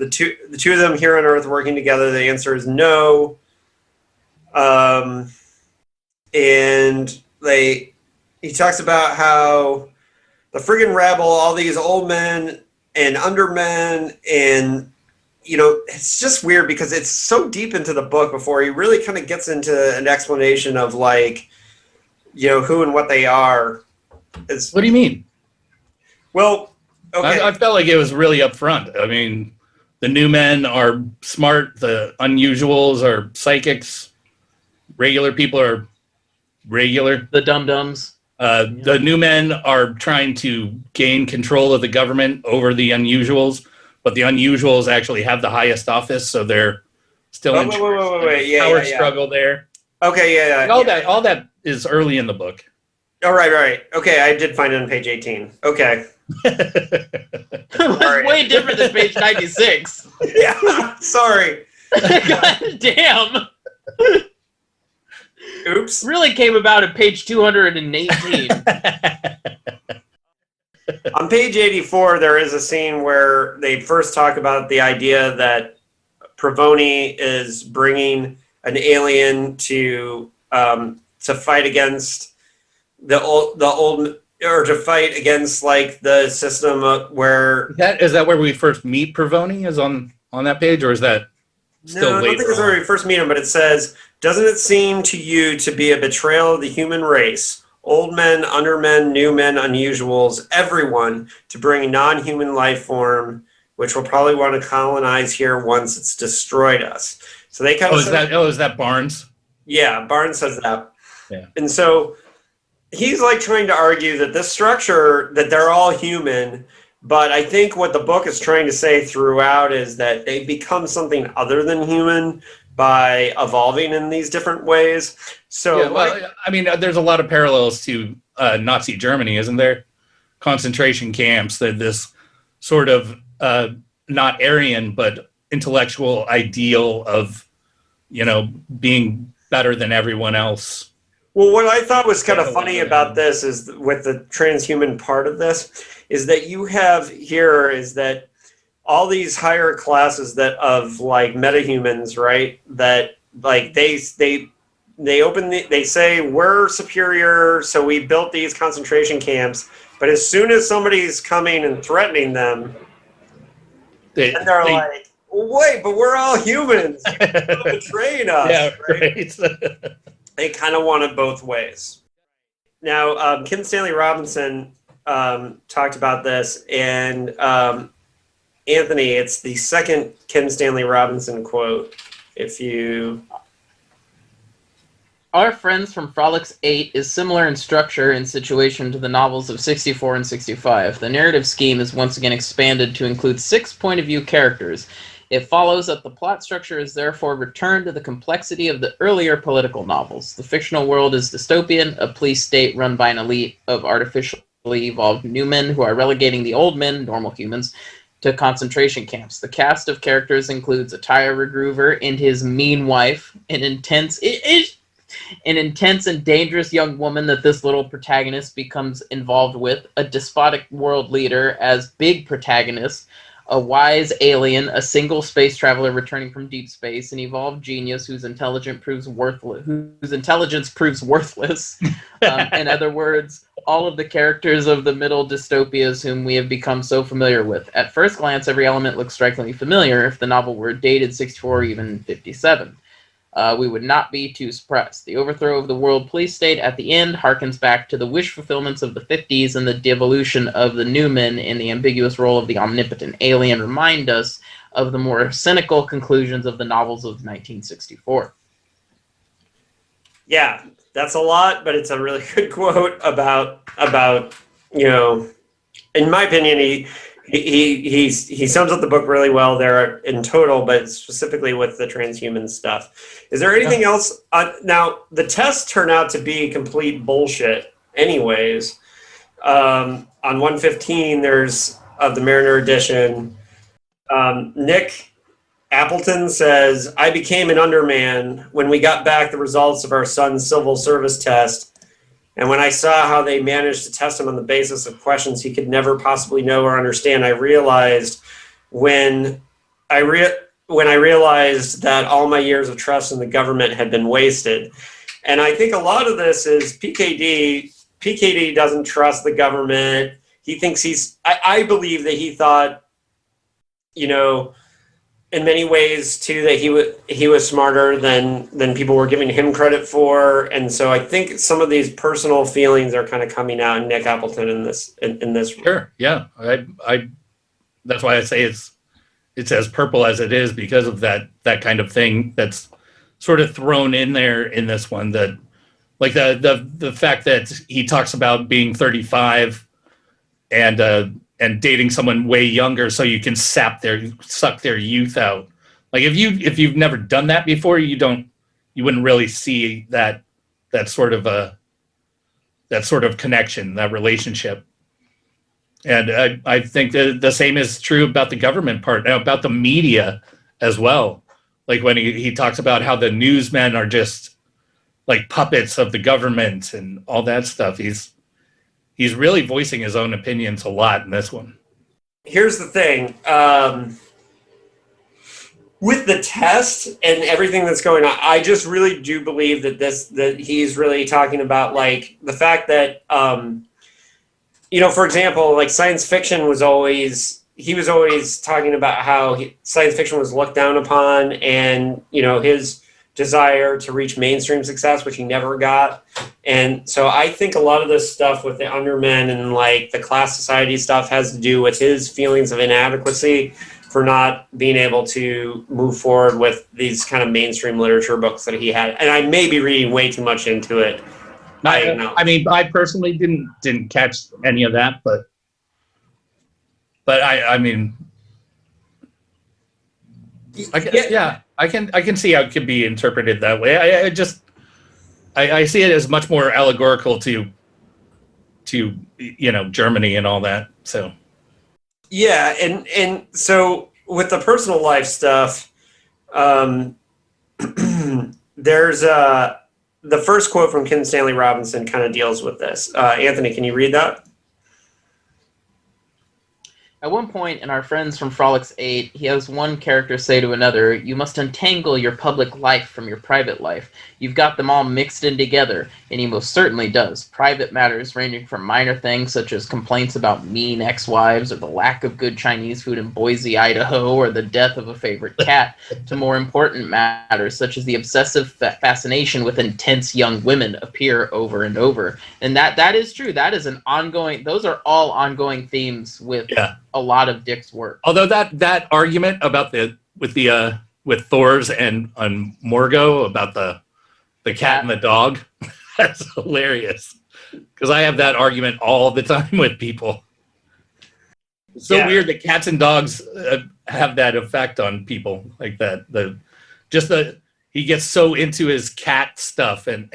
two of them here on Earth working together? The answer is no. And he talks about how the friggin' rabble, all these old men and undermen, and it's just weird because it's so deep into the book before he really kind of gets into an explanation of like, who and what they are. What do you mean? Well, okay. I felt like it was really upfront. I mean, the new men are smart, the unusuals are psychics, regular people are regular. The dum-dums. The new men are trying to gain control of the government over the unusuals, but the unusuals actually have the highest office, so they're still in power struggle there. Okay, yeah. All that is early in the book. Oh, right. Okay, I did find it on page 18. Okay. That's way different than page 96. Yeah, sorry. God damn. Oops. Really came about at page 218. On page 84, there is a scene where they first talk about the idea that Provoni is bringing an alien to fight against the old, or to fight against like the system where. Is that where we first meet Provoni? Is on that page, or is that? still No, I don't think later it's where on. we first meet him, but it says, "Doesn't it seem to you to be a betrayal of the human race? Old men, undermen, new men, unusuals, everyone, to bring a non-human life form, which will probably want to colonize here once it's destroyed us." So they kind of said, Is that Barnes? yeah, Barnes says that. Yeah. And so he's like trying to argue that this structure, that they're all human, but I think what the book is trying to say throughout is that they become something other than human by evolving in these different ways. So Yeah, well, I mean, there's a lot of parallels to Nazi Germany, isn't there? Concentration camps, that this sort of not Aryan but intellectual ideal of, being better than everyone else. well, what I thought was kind of funny about this is with the transhuman part of this is that you have here is that all these higher classes that of like metahumans, right? That like they they say we're superior, so we built these concentration camps. But as soon as somebody's coming and threatening them, They, and they're they- like, "Wait, but we're all humans. You're betraying us." yeah, right? right. They kind of want it both ways. Now, Kim Stanley Robinson talked about this, and Anthony, it's the second Kim Stanley Robinson quote. If you Our Friends from Frolix 8 is similar in structure and situation to the novels of 64 and 65. The narrative scheme is once again expanded to include 6 point-of-view characters. It follows that the plot structure is therefore returned to the complexity of the earlier political novels. The fictional world is dystopian, a police state run by an elite of artificially evolved new men who are relegating the old men, normal humans, to concentration camps. The cast of characters includes a tire groover and his mean wife, an intense and dangerous young woman that this little protagonist becomes involved with, a despotic world leader as big protagonist, a wise alien, a single space traveler returning from deep space, an evolved genius whose intelligence proves worthless. In other words, all of the characters of the middle dystopias whom we have become so familiar with. At first glance, every element looks strikingly familiar if the novel were dated 64 or even 57. We would not be too surprised. The overthrow of the world police state at the end harkens back to the wish fulfillments of the 50s, and the devolution of the Newman in the ambiguous role of the omnipotent alien remind us of the more cynical conclusions of the novels of 1964. yeah, that's a lot, but it's a really good quote about in my opinion, he sums up the book really well there in total, but specifically with the transhuman stuff. Is there anything else? Now, the tests turn out to be complete bullshit anyways. On 115, there's of the Mariner edition, Nick Appleton says, "I became an underman when we got back the results of our son's civil service test. And when I saw how they managed to test him on the basis of questions he could never possibly know or understand, I realized when I realized that all my years of trust in the government had been wasted." And I think a lot of this is PKD. PKD doesn't trust the government. He thinks I believe that he thought, in many ways too, that he was smarter than people were giving him credit for. And so I think some of these personal feelings are kind of coming out in Nick Appleton in this. Sure. Yeah. I that's why I say it's as purple as it is, because of that kind of thing that's sort of thrown in there in this one, that like the fact that he talks about being 35 and dating someone way younger so you can suck their youth out. Like if you've never done that before, you wouldn't really see that sort of connection, that relationship. And I think that the same is true about the government part, about the media as well. Like when he talks about how the newsmen are just like puppets of the government and all that stuff. He's really voicing his own opinions a lot in this one. Here's the thing. With the test and everything that's going on, I just really do believe that he's really talking about like the fact that, for example, like science fiction was always, he was always talking about how science fiction was looked down upon, and his desire to reach mainstream success, which he never got. And so I think a lot of this stuff with the Undermen and like the class society stuff has to do with his feelings of inadequacy for not being able to move forward with these kind of mainstream literature books that he had. And I may be reading way too much into it. I mean, I personally didn't catch any of that, but I mean, I can see how it could be interpreted that way. I see it as much more allegorical to Germany and all that. So yeah, and so with the personal life stuff, there's the first quote from Kim Stanley Robinson kind of deals with this. Anthony, can you read that? At one point in our Friends from Frolix 8, he has one character say to another, "You must untangle your public life from your private life. You've got them all mixed in together," and he most certainly does. Private matters ranging from minor things such as complaints about mean ex-wives or the lack of good Chinese food in Boise, Idaho, or the death of a favorite cat, to more important matters such as the obsessive fascination with intense young women appear over and over. And that is true. That is an ongoing, those are all ongoing themes with a lot of Dick's work. Although that argument about with Thors and on Morgo about the cat and the dog, that's hilarious. Because I have that argument all the time with people. It's so weird that cats and dogs have that effect on people like that. He gets so into his cat stuff, and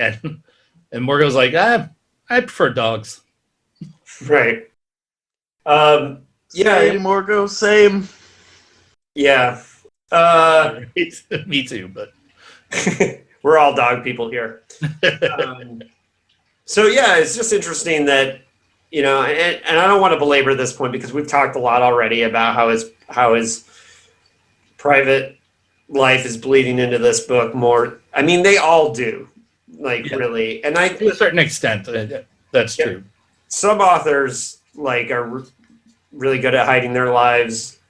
Morgo's like, I prefer dogs. Right. Same, Morgo, same. Yeah. Me too, but we're all dog people here. So yeah, it's just interesting that, and I don't want to belabor this point because we've talked a lot already about how his private life is bleeding into this book more. I mean, they all do, really. And to a certain extent, that's true. Some authors are really good at hiding their lives,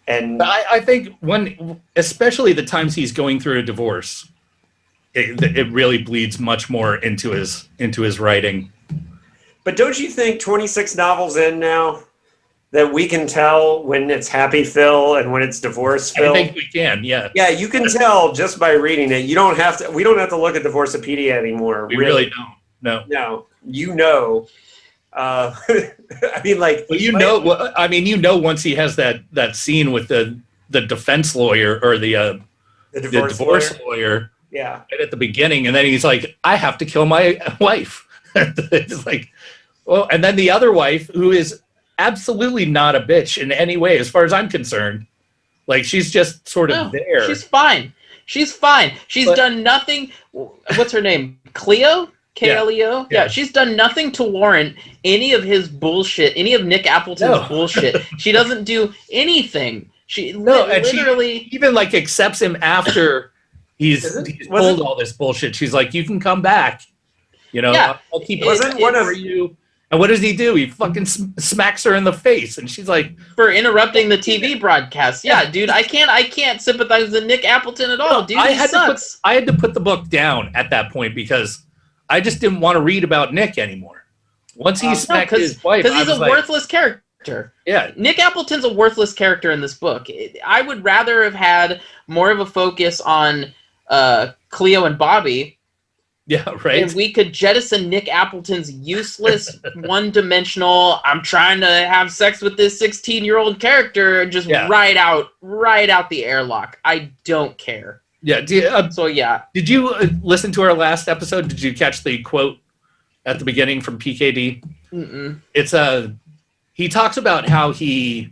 and I think especially the times he's going through a divorce, it really bleeds much more into his writing. But don't you think 26 novels in now that we can tell when it's happy Phil and when it's divorce Phil? I think we can, yeah. Yeah, you can tell just by reading it. We don't have to look at Divorcepedia anymore. We really don't. No, I mean, once he has that scene with the defense lawyer or the divorce lawyer, right at the beginning, and then he's like, I have to kill my wife. It's like, well, and then the other wife, who is absolutely not a bitch in any way, as far as I'm concerned, she's just sort of there. She's fine. She's done nothing. What's her name? Cleo? K-L-E-O? Yeah, she's done nothing to warrant any of his bullshit, any of Nick Appleton's bullshit. She doesn't do anything. She literally... She even, accepts him after he's pulled all this bullshit. She's like, you can come back. I'll keep it for you. And what does he do? He fucking smacks her in the face, and she's like, for interrupting the TV broadcast. Yeah, dude, I can't sympathize with Nick Appleton at all. Dude, he sucks. I had to put the book down at that point because I just didn't want to read about Nick anymore. Once he smacked his wife, because he's a worthless character. Yeah, Nick Appleton's a worthless character in this book. I would rather have had more of a focus on Cleo and Bobby. Yeah, right. And we could jettison Nick Appleton's useless, one-dimensional, I'm trying to have sex with this 16-year-old character and just ride out the airlock. I don't care. Yeah. Did you listen to our last episode? Did you catch the quote at the beginning from PKD? Mm-mm. It's he talks about how he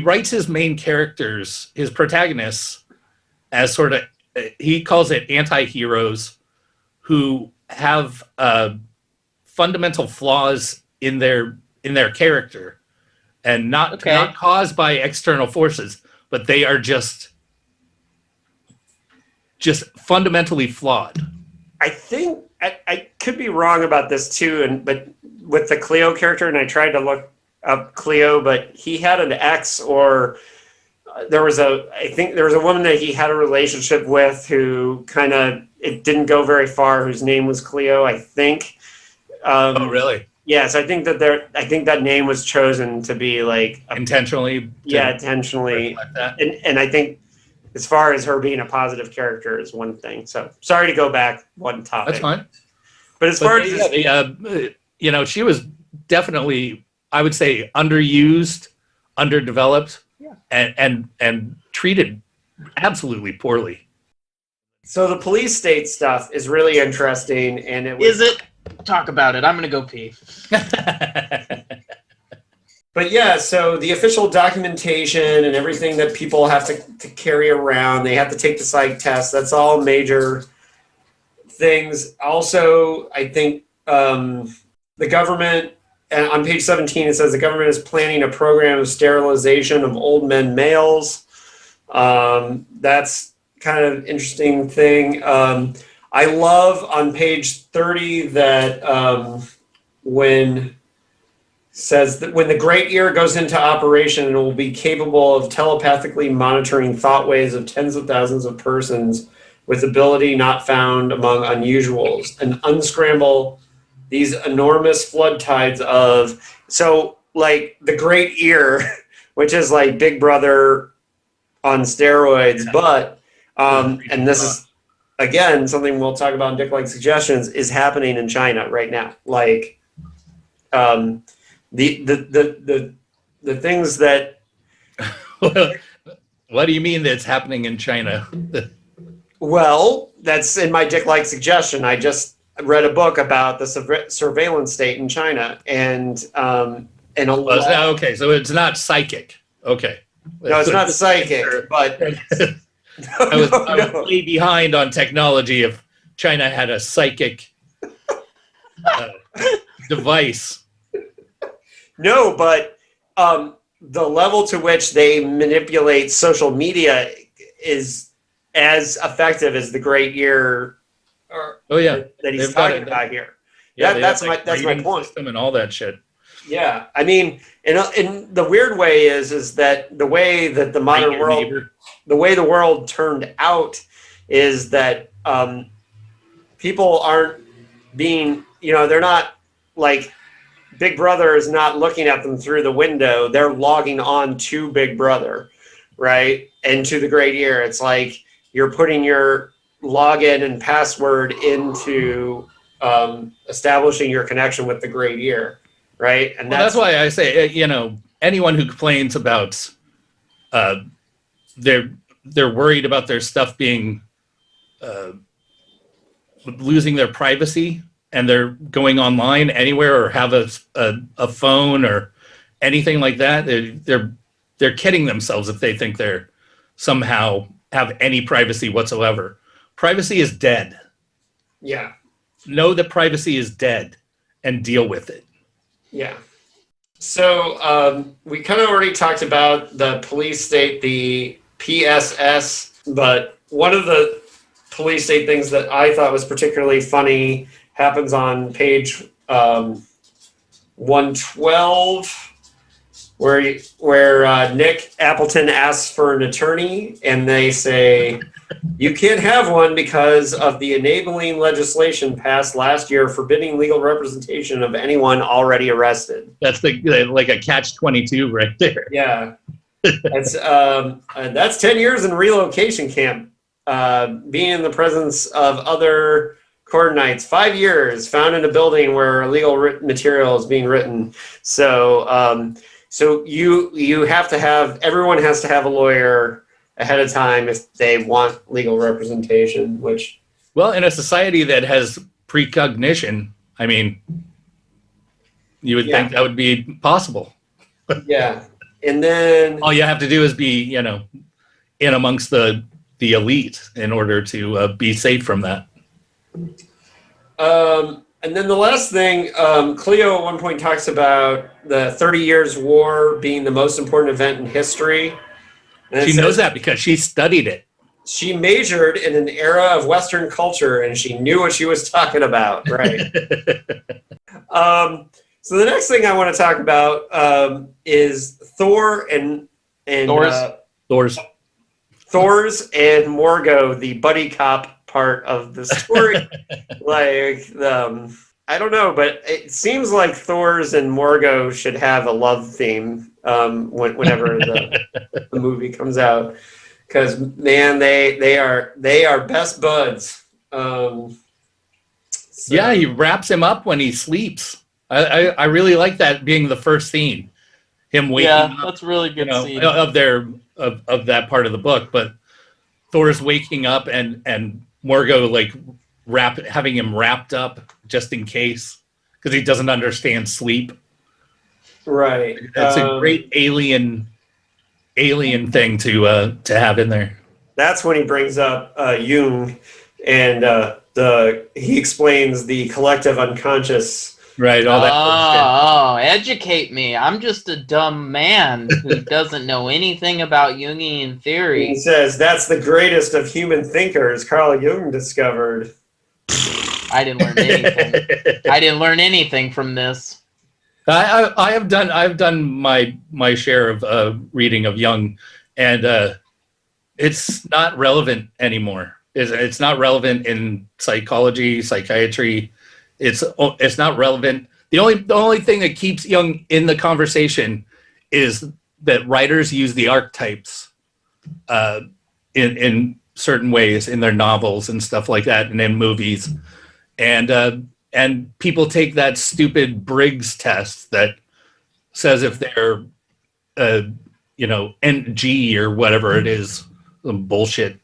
writes his main characters, his protagonists, as sort of, he calls it anti-heroes who have fundamental flaws in their character, and not caused by external forces, but they are just fundamentally flawed. I think I could be wrong about this too, but with the Cleo character, and I tried to look Cleo, but he had an ex, or I think there was a woman that he had a relationship with who kind of, it didn't go very far, whose name was Cleo, I think. Oh, really? Yes, I think that name was chosen to be like Intentionally? Intentionally. Like that? And I think as far as her being a positive character is one thing. So sorry to go back one topic. That's fine. But as far as she was definitely, I would say, underused, underdeveloped, and treated absolutely poorly. So the police state stuff is really interesting, and Is it? Talk about it. I'm gonna go pee. But yeah, so the official documentation and everything that people have to carry around, they have to take the psych test. That's all major things. Also, I think the government, on page 17, it says the government is planning a program of sterilization of old men males. That's kind of an interesting thing. I love on page 30 that when says that when the Great Ear goes into operation, it will be capable of telepathically monitoring thought waves of tens of thousands of persons with ability not found among unusuals, and unscramble these enormous flood tides of, so like the Great Ear, which is like Big Brother on steroids, but and this is again something we'll talk about in Dicklike Suggestions, is happening in China right now. Like the things that What do you mean that's happening in China? well, that's in my Dicklike Suggestion. I just read a book about the surveillance state in China, and Okay, so it's not psychic. Okay. No, it's not psychic, but I was way behind on technology if China had a psychic device. No, but the level to which they manipulate social media is as effective as the Great Ear that he's talking about here. Yeah, that's my point. System and all that shit. Yeah, I mean, in the weird way is that the way that the modern world, the way the world turned out, is that people aren't being, they're not like, Big Brother is not looking at them through the window. They're logging on to Big Brother, right? And to the Great Ear. It's like you're putting your login and password into establishing your connection with the Great Ear, right? And that's why I say, anyone who complains about they're worried about their stuff being losing their privacy, and they're going online anywhere or have a phone or anything like that, they're kidding themselves if they think they're somehow have any privacy whatsoever. Privacy is dead. Yeah. Know that privacy is dead and deal with it. Yeah. So we kind of already talked about the police state, the PSS, but one of the police state things that I thought was particularly funny happens on page 112, where Nick Appleton asks for an attorney, and they say, you can't have one because of the enabling legislation passed last year forbidding legal representation of anyone already arrested. That's like a catch-22 right there. Yeah. That's 10 years in relocation camp, being in the presence of other coordinates, 5 years, found in a building where illegal material is being written. So, you have to have, everyone has to have a lawyer ahead of time if they want legal representation, which... Well, in a society that has precognition, I mean, you would think that would be possible. Yeah. And then... all you have to do is be, in amongst the elite in order to be safe from that. And then the last thing, Cleo at one point talks about the 30 Years' War being the most important event in history. And she knows that because she studied it. She majored in an era of Western culture, and she knew what she was talking about, right? So the next thing I want to talk about is Thor and Thors. Thors and Morgo, the buddy cop part of the story. I don't know, but it seems like Thors and Morgo should have a love theme whenever the movie comes out, because man, they are best buds. Yeah, he wraps him up when he sleeps. I really like that being the first scene. Him waking up, that's really good scene. of that part of the book. But Thor's waking up and Morgo like having him wrapped up just in case, because he doesn't understand sleep. Right. That's a great alien thing to have in there. That's when he brings up Jung, and he explains the collective unconscious. Right. All that. Educate me. I'm just a dumb man who doesn't know anything about Jungian theory. He says that's the greatest of human thinkers Carl Jung discovered. I didn't learn anything. I didn't learn anything from this. I've done my share of reading of Jung, and it's not relevant anymore. It's not relevant in psychology, psychiatry. It's not relevant. The only thing that keeps Jung in the conversation is that writers use the archetypes in certain ways in their novels and stuff like that, and in movies, and people take that stupid Briggs test that says if they're NG or whatever it is, some bullshit.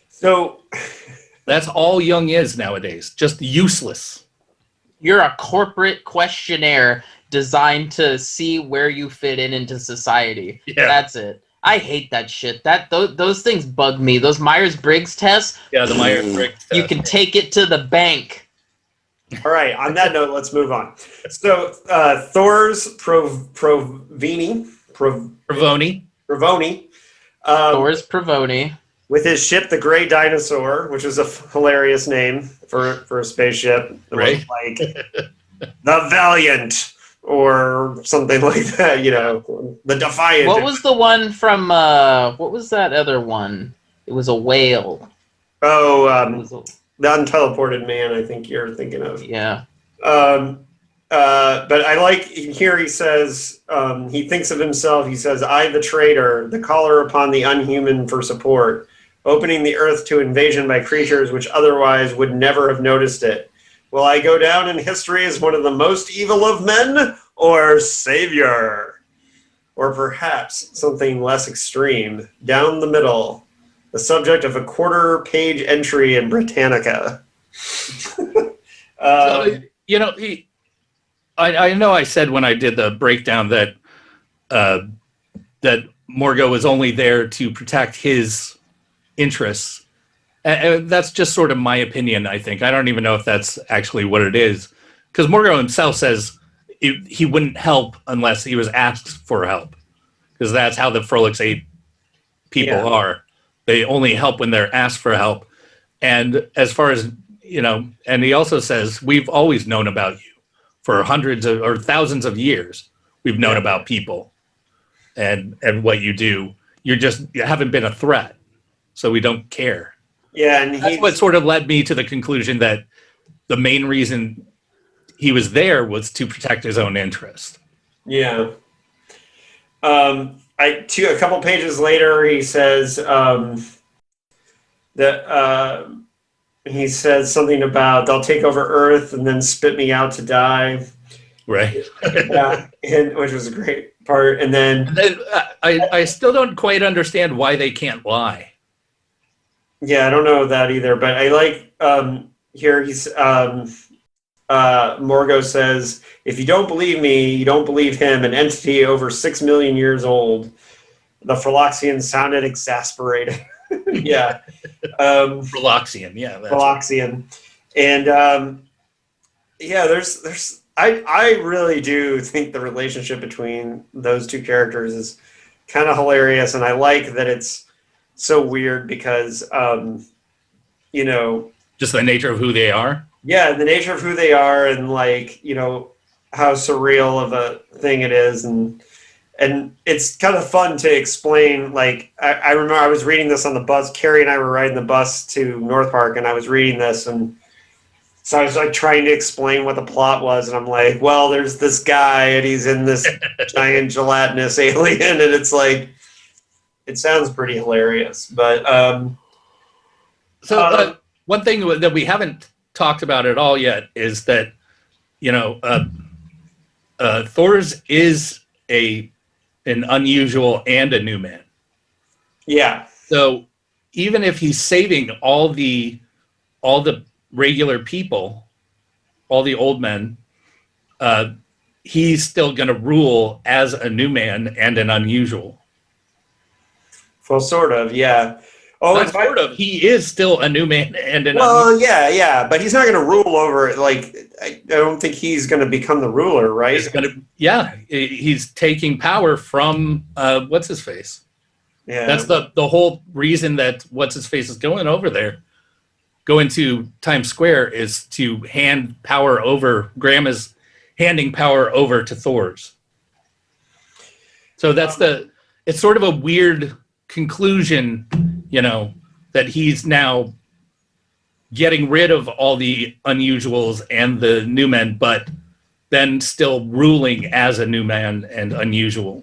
So that's all Jung is nowadays, just useless. You're a corporate questionnaire designed to see where you fit into society. Yeah. That's it. I hate that shit. Those things bug me. Those Myers-Briggs tests. Yeah, the Myers-Briggs test. You can take it to the bank. All right. On that note, let's move on. So Thor's Provoni. Thor's Provoni. With his ship, the Gray Dinosaur, which was a hilarious name for a spaceship. It right. was like the Valiant or something like that, the Defiant. What was the one from, what was that other one? It was a whale. Oh, the Unteleported Man, I think you're thinking of. Yeah. But I like, here he says, he thinks of himself, he says, I the traitor, the caller upon the unhuman for support, opening the earth to invasion by creatures which otherwise would never have noticed it. Will I go down in history as one of the most evil of men, or savior? Or perhaps something less extreme, down the middle, the subject of a quarter-page entry in Britannica. I know I said when I did the breakdown that Morgo was only there to protect his interests. And that's just sort of my opinion, I think. I don't even know if that's actually what it is. Because Morgo himself says he wouldn't help unless he was asked for help. Because that's how the Frolix 8 people are. They only help when they're asked for help. And as far as, and he also says, we've always known about you. For hundreds or thousands of years, we've known about people and what you do. You haven't been a threat. So we don't care. Yeah, and that's what sort of led me to the conclusion that the main reason he was there was to protect his own interest. Yeah. A couple pages later, he says he says something about they'll take over Earth and then spit me out to die. Right. Yeah, which was a great part. And then I still don't quite understand why they can't lie. Yeah, I don't know that either, but I like here he's Morgo says, if you don't believe me, you don't believe him, an entity over 6 million years old. The Froloxian sounded exasperated. Yeah. Froloxian, yeah. Froloxian. And there's I really do think the relationship between those two characters is kind of hilarious, and I like that it's so weird because just the nature of who they are. Yeah, the nature of who they are, and how surreal of a thing it is, and it's kind of fun to explain. Like I remember I was reading this on the bus. Carrie and I were riding the bus to North Park, and I was reading this, and so I was like trying to explain what the plot was, and I'm like, well, there's this guy, and he's in this giant gelatinous alien, and it's like, it sounds pretty hilarious. But one thing that we haven't talked about at all yet is that, you know, Thors is an unusual and a new man. yeah. So even if he's saving all the regular people, all the old men, he's still going to rule as a new man and an unusual. Well, sort of, yeah. Oh, Not sort of. He is still a new man and an unusual. well, yeah, but he's not going to rule over it. Like, I don't think he's going to become the ruler, right? He's taking power from what's his face. Yeah, That's the whole reason that what's his face is going over there, going to Times Square, is to hand power over. Graham is handing power over to Thors. So it's sort of a weird conclusion, you know, that he's now getting rid of all the unusuals and the new men, but then still ruling as a new man and unusual.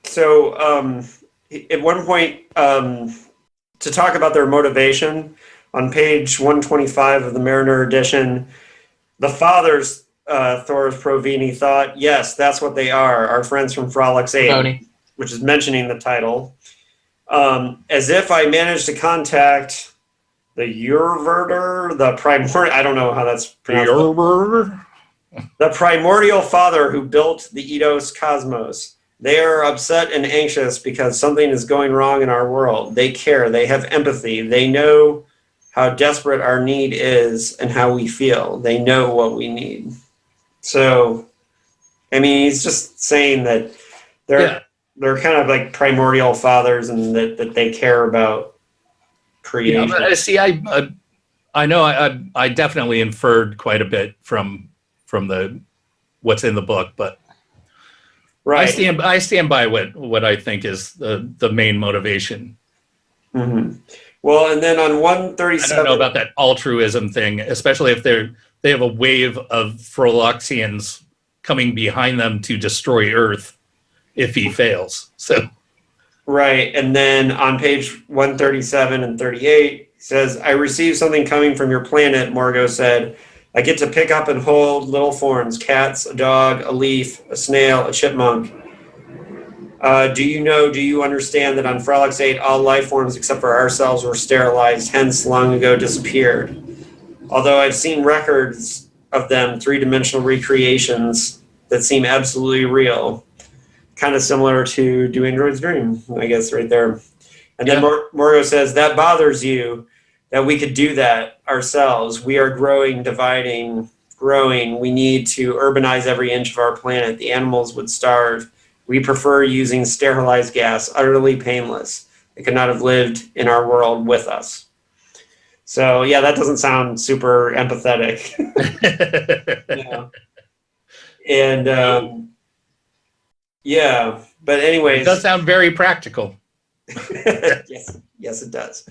So at one point, to talk about their motivation, on page 125 of the Mariner edition, the fathers, Thors Provoni, thought, yes, that's what they are, our friends from Frolix 8, Provoni. which is mentioning the title. As if I managed to contact the Urverter, the primordial, I don't know how that's pronounced. The primordial father who built the Eidos cosmos. They are upset and anxious because something is going wrong in our world. They care. They have empathy. They know how desperate our need is and how we feel. They know what we need. So, I mean, he's just saying that they're kind of like primordial fathers, and that they care about creation. Yeah, see, I know I definitely inferred quite a bit from the what's in the book, but right. I stand by what I think is the main motivation. Mm-hmm. Well, and then on 137, I don't know about that altruism thing, especially if they have a wave of Frolixians coming behind them to destroy Earth if he fails. So right, and then on page 137 and 38, it says, I received something coming from your planet, Morgo said. I get to pick up and hold little forms, cats, a dog, a leaf, a snail, a chipmunk. Do you understand that on Frolix 8, all life forms except for ourselves were sterilized, hence long ago disappeared? Although I've seen records of them, three-dimensional recreations that seem absolutely real. Kind of similar to Do Androids Dream, I guess, right there. And then Morgo says, that bothers you, that we could do that ourselves. We are growing, dividing, growing. We need to urbanize every inch of our planet. The animals would starve. We prefer using sterilized gas, utterly painless. They could not have lived in our world with us. So, yeah, that doesn't sound super empathetic. Yeah. And, yeah, but anyways. It does sound very practical. Yes, it does.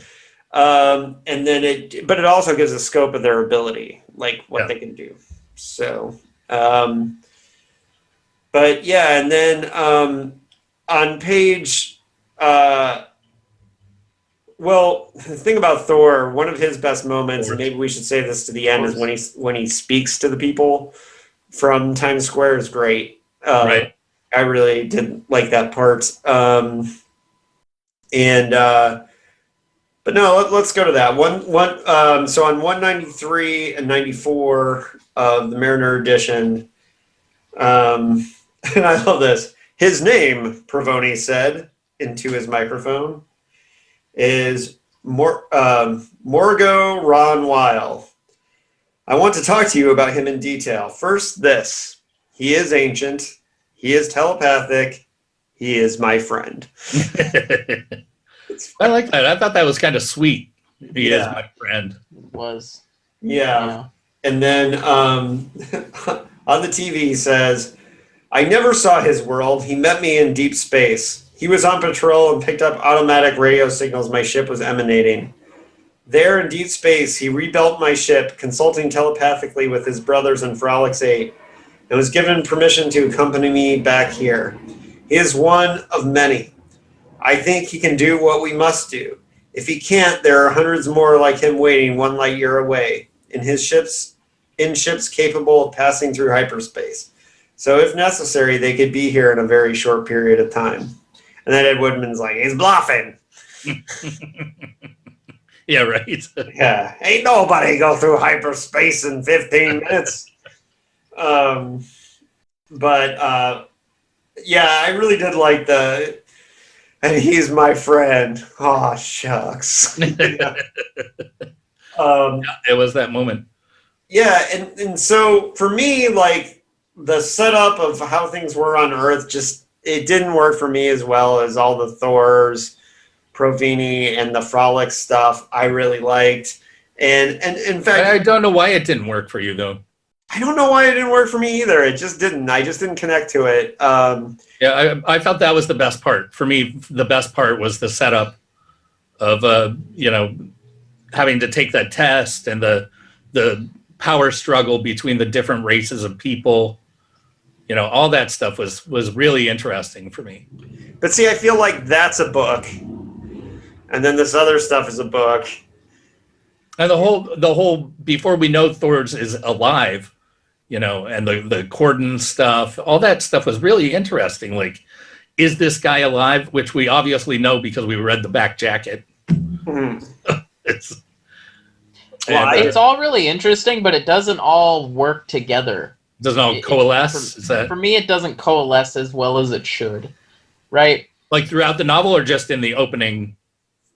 And then but it also gives a scope of their ability, like what they can do. So, but yeah, and then on page, well, the thing about Thor, one of his best moments, and maybe we should say this to the end, is when he speaks to the people from Times Square is great. Right. I really did like that part. But no, let's go to that. So on 193 and 94 of the Mariner edition, and I love this. His name, Provoni said into his microphone, is Morgo Ron Weil. I want to talk to you about him in detail. First, this. He is ancient. He is telepathic. He is my friend. I like that. I thought that was kind of sweet. He is my friend. It was. Yeah. And then On the TV, he says, I never saw his world. He met me in deep space. He was on patrol and picked up automatic radio signals my ship was emanating. There in deep space, he rebuilt my ship, consulting telepathically with his brothers in Frolix 8, and was given permission to accompany me back here. He is one of many. I think he can do what we must do. If he can't, there are hundreds more like him waiting 1 light year away in ships capable of passing through hyperspace. So if necessary, they could be here in a very short period of time. And then Ed Woodman's like, he's bluffing. Yeah, right. Yeah, ain't nobody go through hyperspace in 15 minutes. Yeah, I really did like and he's my friend. Oh, shucks. It was that moment. Yeah, and so for me, like, the setup of how things were on Earth, it didn't work for me as well as all the Thors, Provoni, and the Frolix stuff I really liked. And in fact, I don't know why it didn't work for you, though. I don't know why it didn't work for me either. It just didn't. I just didn't connect to it. Yeah, I felt that was the best part. For me, the best part was the setup of, having to take that test and the power struggle between the different races of people. All that stuff was really interesting for me. But see, I feel like that's a book. And then this other stuff is a book. And the whole before we know Thors is alive, and the Corden stuff, all that stuff was really interesting. Like, is this guy alive? Which we obviously know because we read the back jacket. Mm-hmm. It's all really interesting, but it doesn't all work together. Doesn't all coalesce? For me, it doesn't coalesce as well as it should, right? Like throughout the novel, or just in the opening?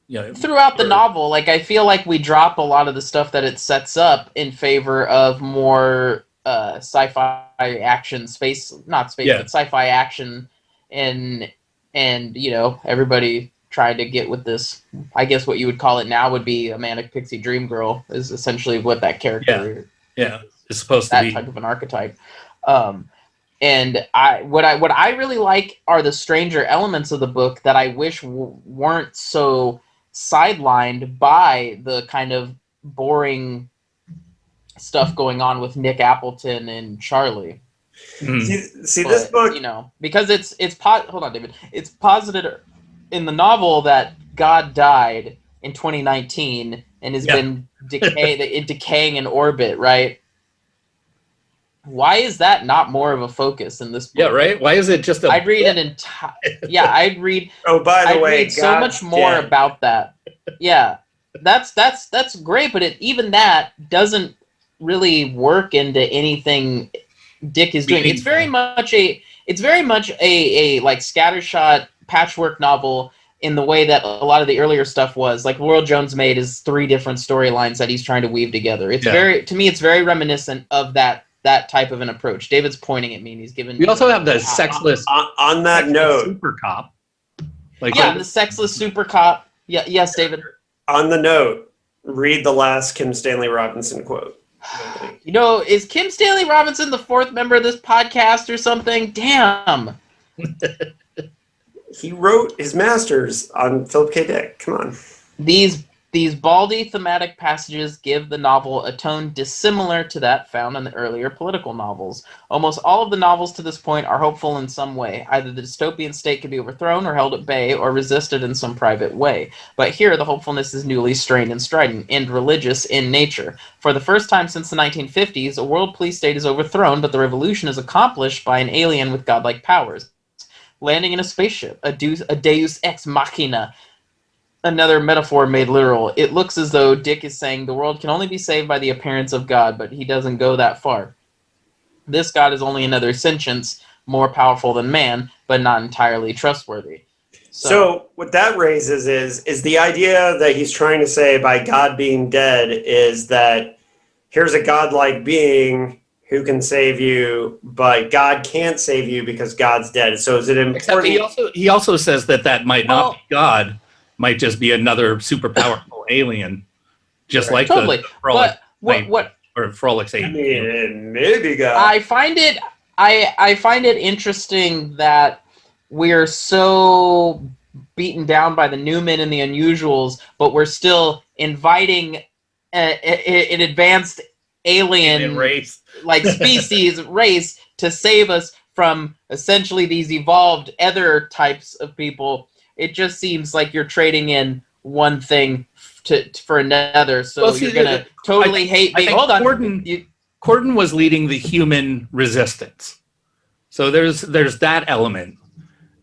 Throughout the novel, like, I feel like we drop a lot of the stuff that it sets up in favor of more sci-fi action, but sci-fi action, and everybody trying to get with this. I guess what you would call it now would be a manic pixie dream girl is essentially what that character. Yeah, it's supposed to be that type of an archetype. And what I really like are the stranger elements of the book that I wish weren't so sidelined by the kind of boring stuff going on with Nick Appleton and Charlie. Mm. See this book, because hold on, David. It's posited in the novel that God died in 2019 and has been decaying in orbit, right? Why is that not more of a focus in this book? Yeah, right? Why is it just I'd read an entire... Yeah, I'd read... Oh, by the way, read so much more about that. Yeah, that's great, but even that doesn't really work into anything Dick is doing. It's very much a like scattershot patchwork novel in the way that a lot of the earlier stuff was. Like World Jones Made is 3 different storylines that he's trying to weave together. It's it's very reminiscent of that type of an approach. David's pointing at me and he's giving We also have the sexless on that note, super cop. The sexless super cop. Yeah, yes, David. On the note, read the last Kim Stanley Robinson quote. Is Kim Stanley Robinson the 4th member of this podcast or something? Damn. He wrote his master's on Philip K. Dick. Come on. These baldy thematic passages give the novel a tone dissimilar to that found in the earlier political novels. Almost all of the novels to this point are hopeful in some way. Either the dystopian state can be overthrown or held at bay or resisted in some private way. But here the hopefulness is newly strained and strident and religious in nature. For the first time since the 1950s, a world police state is overthrown, but the revolution is accomplished by an alien with godlike powers. Landing in a spaceship, a deus ex machina, another metaphor made literal. It looks as though Dick is saying the world can only be saved by the appearance of God, but he doesn't go that far. This God is only another sentience, more powerful than man, but not entirely trustworthy. So what that raises is the idea that he's trying to say by God being dead is that here's a godlike being who can save you, but God can't save you because God's dead. So is it important? Except he also says that might not be God. Might just be another super powerful alien, just like totally. the but or Frolix 8. I mean, maybe got. I find it interesting that we're so beaten down by the Newmen and the Unusuals, but we're still inviting an advanced alien race, like species race to save us from essentially these evolved other types of people. It just seems like you're trading in one thing for another. So Well, see, you're gonna totally hate me. Hold on. Corden was leading the human resistance, so there's that element,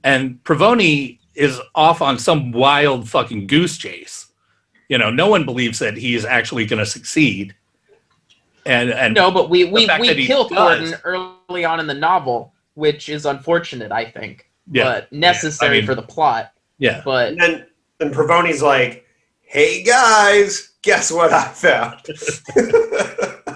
and Provoni is off on some wild fucking goose chase. You know, no one believes that he is actually going to succeed. And no, but we kill does. Corden early on in the novel, which is unfortunate, I think, Yeah. but necessary for the plot. Yeah. But and Provoni's like, "Hey guys, guess what I found?"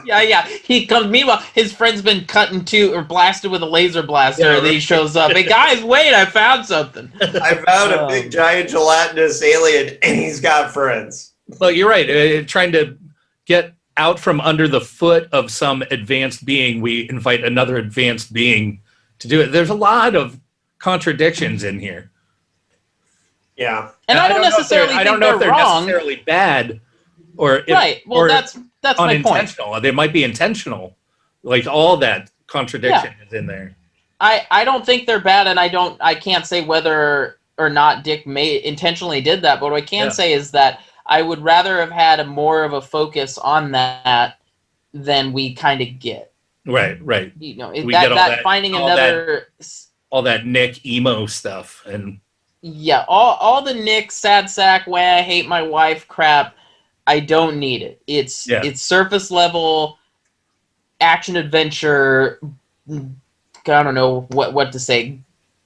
yeah. He comes. Meanwhile, his friend's been cut in two or blasted with a laser blaster, and then he shows up. Hey guys, wait! I found something. I found a big giant gelatinous alien, and he's got friends. Well, you're right. Trying to get out from under the foot of some advanced being, we invite another advanced being to do it. There's a lot of contradictions in here. Yeah, and I don't necessarily think they're wrong. Necessarily bad, or right. Well, that's my point. Unintentional. They might be intentional. Like all that contradiction is in there. I don't think they're bad, and I can't say whether or not Dick intentionally did that. But what I can say is that I would rather have had more of a focus on that than we kind of get. Right. You know, We get all that finding another all that Nick emo stuff and all the Nick sad sack way I hate my wife crap. I don't need it. It's surface level action adventure. I don't know what to say.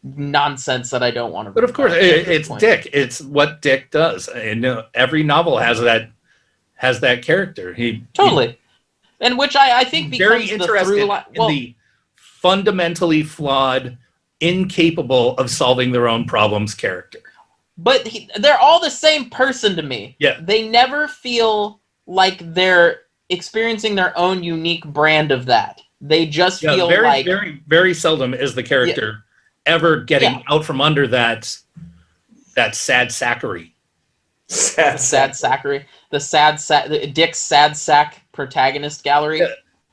Nonsense that I don't want to. But of course, it's Dick. It's what Dick does, and every novel has that character. And which I think becomes very interested in the fundamentally flawed, incapable of solving their own problems character. But they're all the same person to me. Yeah, they never feel like they're experiencing their own unique brand of that. They just feel like very seldom is the character ever getting out from under that sad sackery. Sad sackery. The Dick's sad sack protagonist gallery.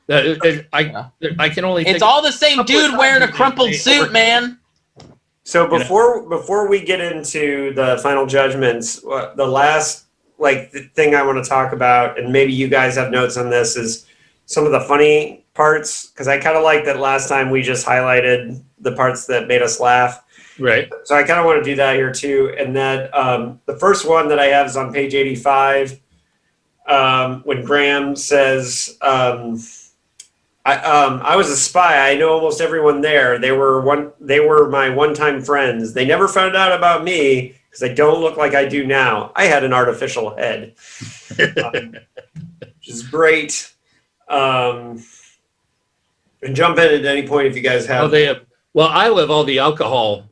I can only. It's all the same dude wearing a crumpled suit, man. So before we get into the final judgments, the last thing I want to talk about, and maybe you guys have notes on this, is some of the funny parts, because I kind of like that last time we just highlighted the parts that made us laugh. Right. So I kind of want to do that here too. And that the first one that I have is on page 85, when Graham says, I was a spy. I know almost everyone there. They were my one-time friends. They never found out about me because I don't look like I do now. I had an artificial head, which is great. And jump in at any point if you guys have. I live all the alcohol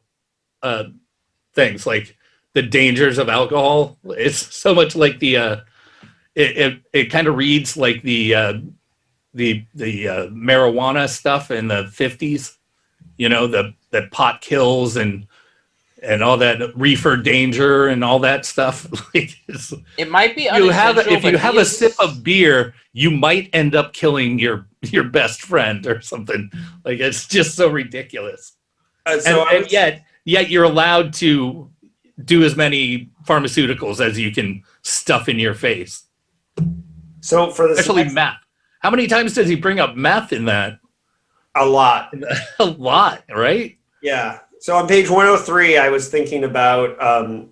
things, like the dangers of alcohol. It's so much like it kind of reads like the marijuana stuff in the 50s, that pot kills and all that reefer danger and all that stuff. It might be if you have a sip of beer, you might end up killing your best friend or something. Like, it's just so ridiculous. And yet you're allowed to do as many pharmaceuticals as you can stuff in your face. So especially meth. How many times does he bring up meth in that? A lot. A lot, right? Yeah. So on page 103, I was thinking about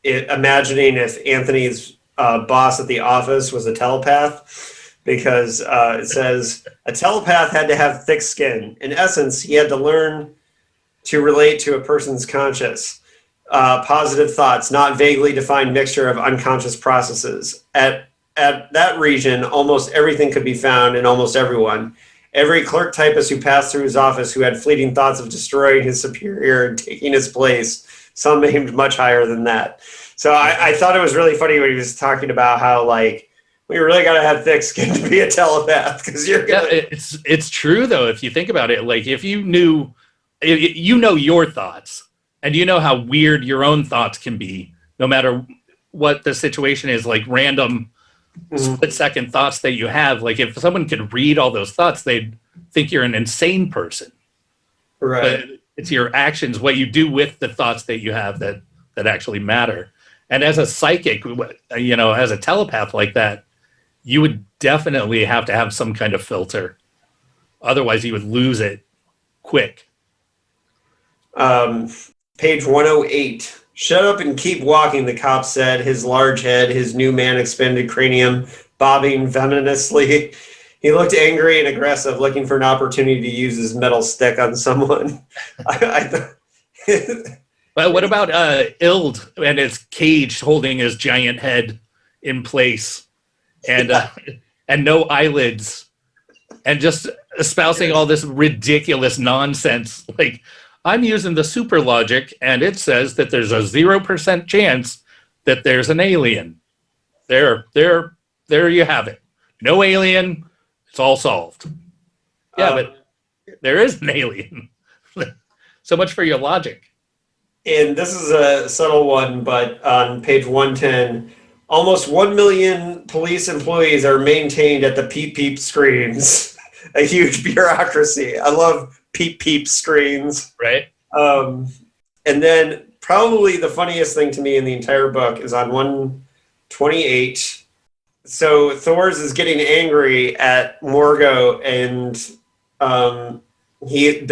imagining if Anthony's boss at the office was a telepath, because it says a telepath had to have thick skin. In essence, he had to learn to relate to a person's conscious, positive thoughts, not vaguely defined mixture of unconscious processes. At that region, almost everything could be found in almost everyone. Every clerk typist who passed through his office who had fleeting thoughts of destroying his superior and taking his place, some aimed much higher than that. So I thought it was really funny when he was talking about how, We really gotta have thick skin to be a telepath because you're gonna. Yeah, it's true though. If you think about it, like if you knew, you know your thoughts, and you know how weird your own thoughts can be, no matter what the situation is. Like random split-second thoughts that you have. Like if someone could read all those thoughts, they'd think you're an insane person. Right. But it's your actions, what you do with the thoughts that you have, that actually matter. And as a psychic, as a telepath like that, you would definitely have to have some kind of filter. Otherwise, you would lose it quick. Page 108. Shut up and keep walking, the cop said, his large head, his new man-expanded cranium bobbing venomously. He looked angry and aggressive, looking for an opportunity to use his metal stick on someone. But what about Ild and his cage holding his giant head in place, and no eyelids, and just espousing all this ridiculous nonsense? Like, I'm using the super logic, and it says that there's a 0% chance that there's an alien. There you have it. No alien. It's all solved. Yeah, but there is an alien. So much for your logic. And this is a subtle one, but on page 110, almost 1 million police employees are maintained at the peep peep screens. A huge bureaucracy. I love peep peep screens. Right. And then probably the funniest thing to me in the entire book is on 128. So Thors is getting angry at Morgo, and but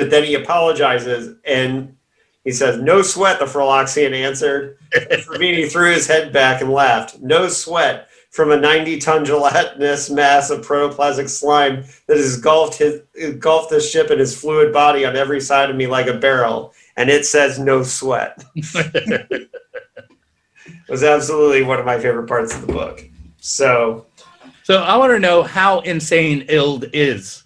then he apologizes and he says, "No sweat," the Frolixian answered. Provoni threw his head back and laughed. "No sweat," from a 90-ton gelatinous mass of protoplasmic slime that has engulfed the ship and his fluid body on every side of me like a barrel. And it says, "No sweat." It was absolutely one of my favorite parts of the book. So I want to know how insane Ild is.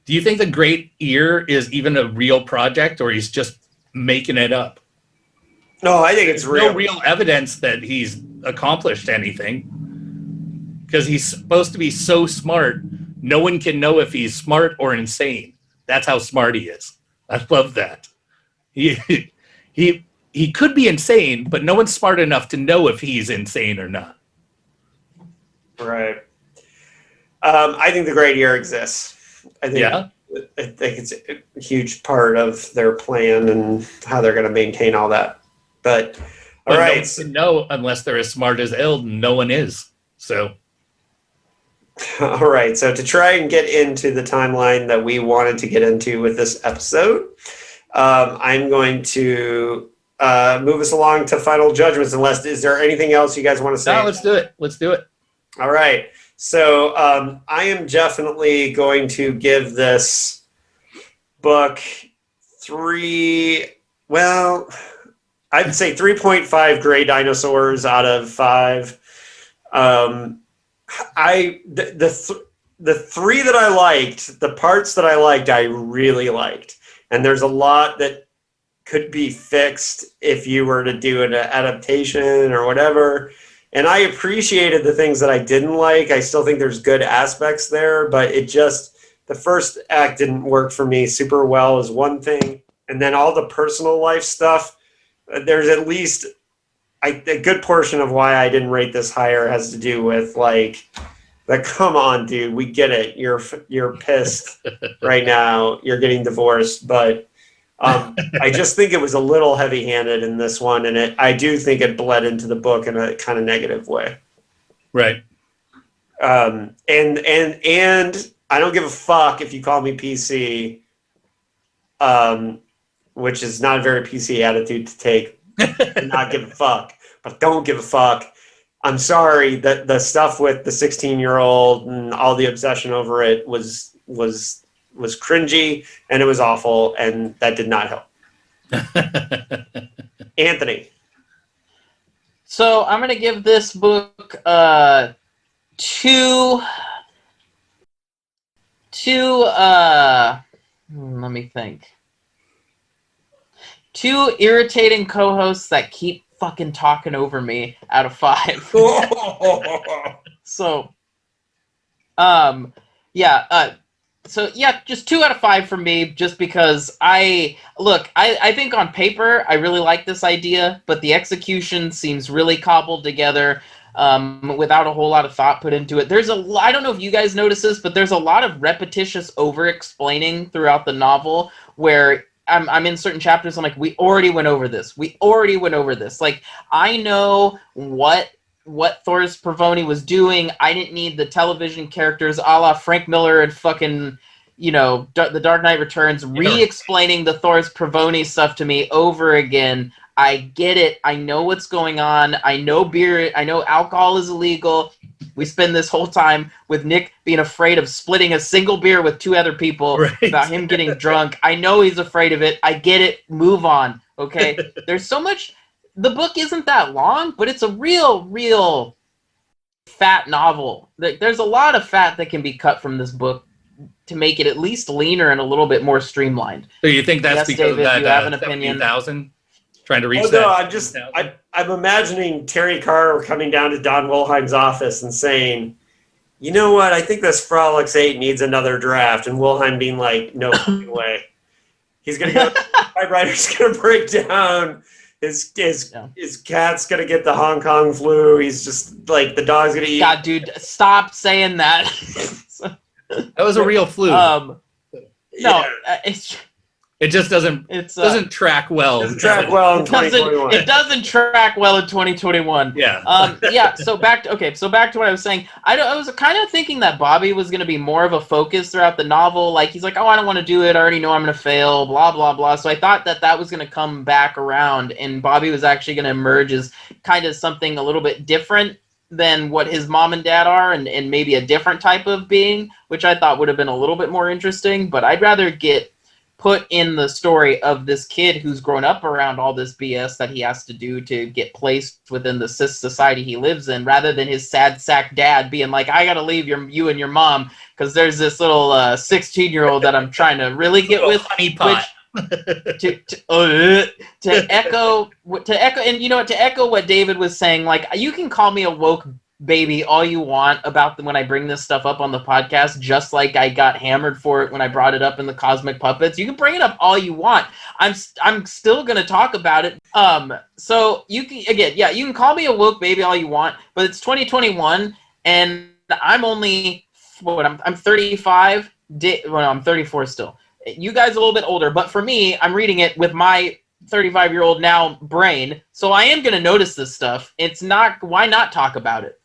Do you think the Great Ear is even a real project, or he's just making it up? No, I think it's real. No real evidence that he's accomplished anything, because he's supposed to be so smart. No one can know if he's smart or insane. That's how smart he is. I love that. He could be insane, but no one's smart enough to know if he's insane or not. Right. I think the Great Ear exists. I think it's a huge part of their plan and how they're going to maintain all that. But all right, no one can know unless they're as smart as Ild. No one is. So all right. So to try and get into the timeline that we wanted to get into with this episode, I'm going to move us along to final judgments. Unless, is there anything else you guys want to say? no, let's do it. Let's do it. All right. So I am definitely going to give this book I'd say 3.5 gray dinosaurs out of 5. The three that I liked, the parts that I liked, I really liked. And there's a lot that could be fixed if you were to do an adaptation or whatever. And I appreciated the things that I didn't like. I still think there's good aspects there, but the first act didn't work for me super well is one thing. And then all the personal life stuff, there's at least a good portion of why I didn't rate this higher has to do with come on, dude, we get it. You're pissed right now. You're getting divorced, but I just think it was a little heavy-handed in this one, and I do think it bled into the book in a kind of negative way. Right. And I don't give a fuck if you call me PC, which is not a very PC attitude to take. Not give a fuck, but don't give a fuck. I'm sorry that the stuff with the 16-year-old and all the obsession over it was cringy and it was awful, and that did not help. Anthony. So I'm gonna give this book two let me think. 2 irritating co-hosts that keep fucking talking over me out of 5. So Yeah. So yeah, just 2 out of 5 for me, just because I think on paper I really like this idea, but the execution seems really cobbled together, without a whole lot of thought put into it. I don't know if you guys notice this, but there's a lot of repetitious over-explaining throughout the novel, where I'm in certain chapters, I'm like, we already went over this. Like, I know what Thors Provoni was doing. I didn't need the television characters a la Frank Miller and fucking, The Dark Knight Returns re-explaining the Thors Provoni stuff to me over again. I get it. I know what's going on. I know alcohol is illegal. We spend this whole time with Nick being afraid of splitting a single beer with 2 other people, Right. about him getting drunk. I know he's afraid of it. I get it. Move on. Okay? There's so much. The book isn't that long, but it's a real fat novel. There's a lot of fat that can be cut from this book to make it at least leaner and a little bit more streamlined. So you think that's Yes, because David, of that you have an opinion? 17,000? Trying to reach Oh, that? no, I'm imagining Terry Carr coming down to Don Wilheim's office and saying, you know what, I think this Frolix 8 needs another draft. And Wilheim being like, no fucking way. He's going to go, my writer's going to break down. His cat's going to get the Hong Kong flu. He's just like, the dog's going to eat. God, dude, stop saying that. That was a real flu. It's it just doesn't track well. Doesn't track well in 2021. It doesn't track well in 2021. Yeah. So back to what I was saying. I was kind of thinking that Bobby was going to be more of a focus throughout the novel. Like, he's like, oh, I don't want to do it. I already know I'm going to fail. Blah blah blah. So I thought that was going to come back around, and Bobby was actually going to emerge as kind of something a little bit different than what his mom and dad are, and maybe a different type of being, which I thought would have been a little bit more interesting. But I'd rather get put in the story of this kid who's grown up around all this BS that he has to do to get placed within the cis society he lives in, rather than his sad sack dad being like, I gotta leave you and your mom because there's this little 16-year-old that I'm trying to really get with. Honeypot. To echo what David was saying, like, you can call me a woke baby all you want about when I bring this stuff up on the podcast, just like I got hammered for it when I brought it up in the Cosmic Puppets. You can bring it up all you want. I'm still gonna talk about it. So you can call me a woke baby all you want, but it's 2021 and I'm only I'm 35. I'm 34 still. You guys are a little bit older, but for me, I'm reading it with my 35-year-old now brain, so I am gonna notice this stuff. Why not talk about it?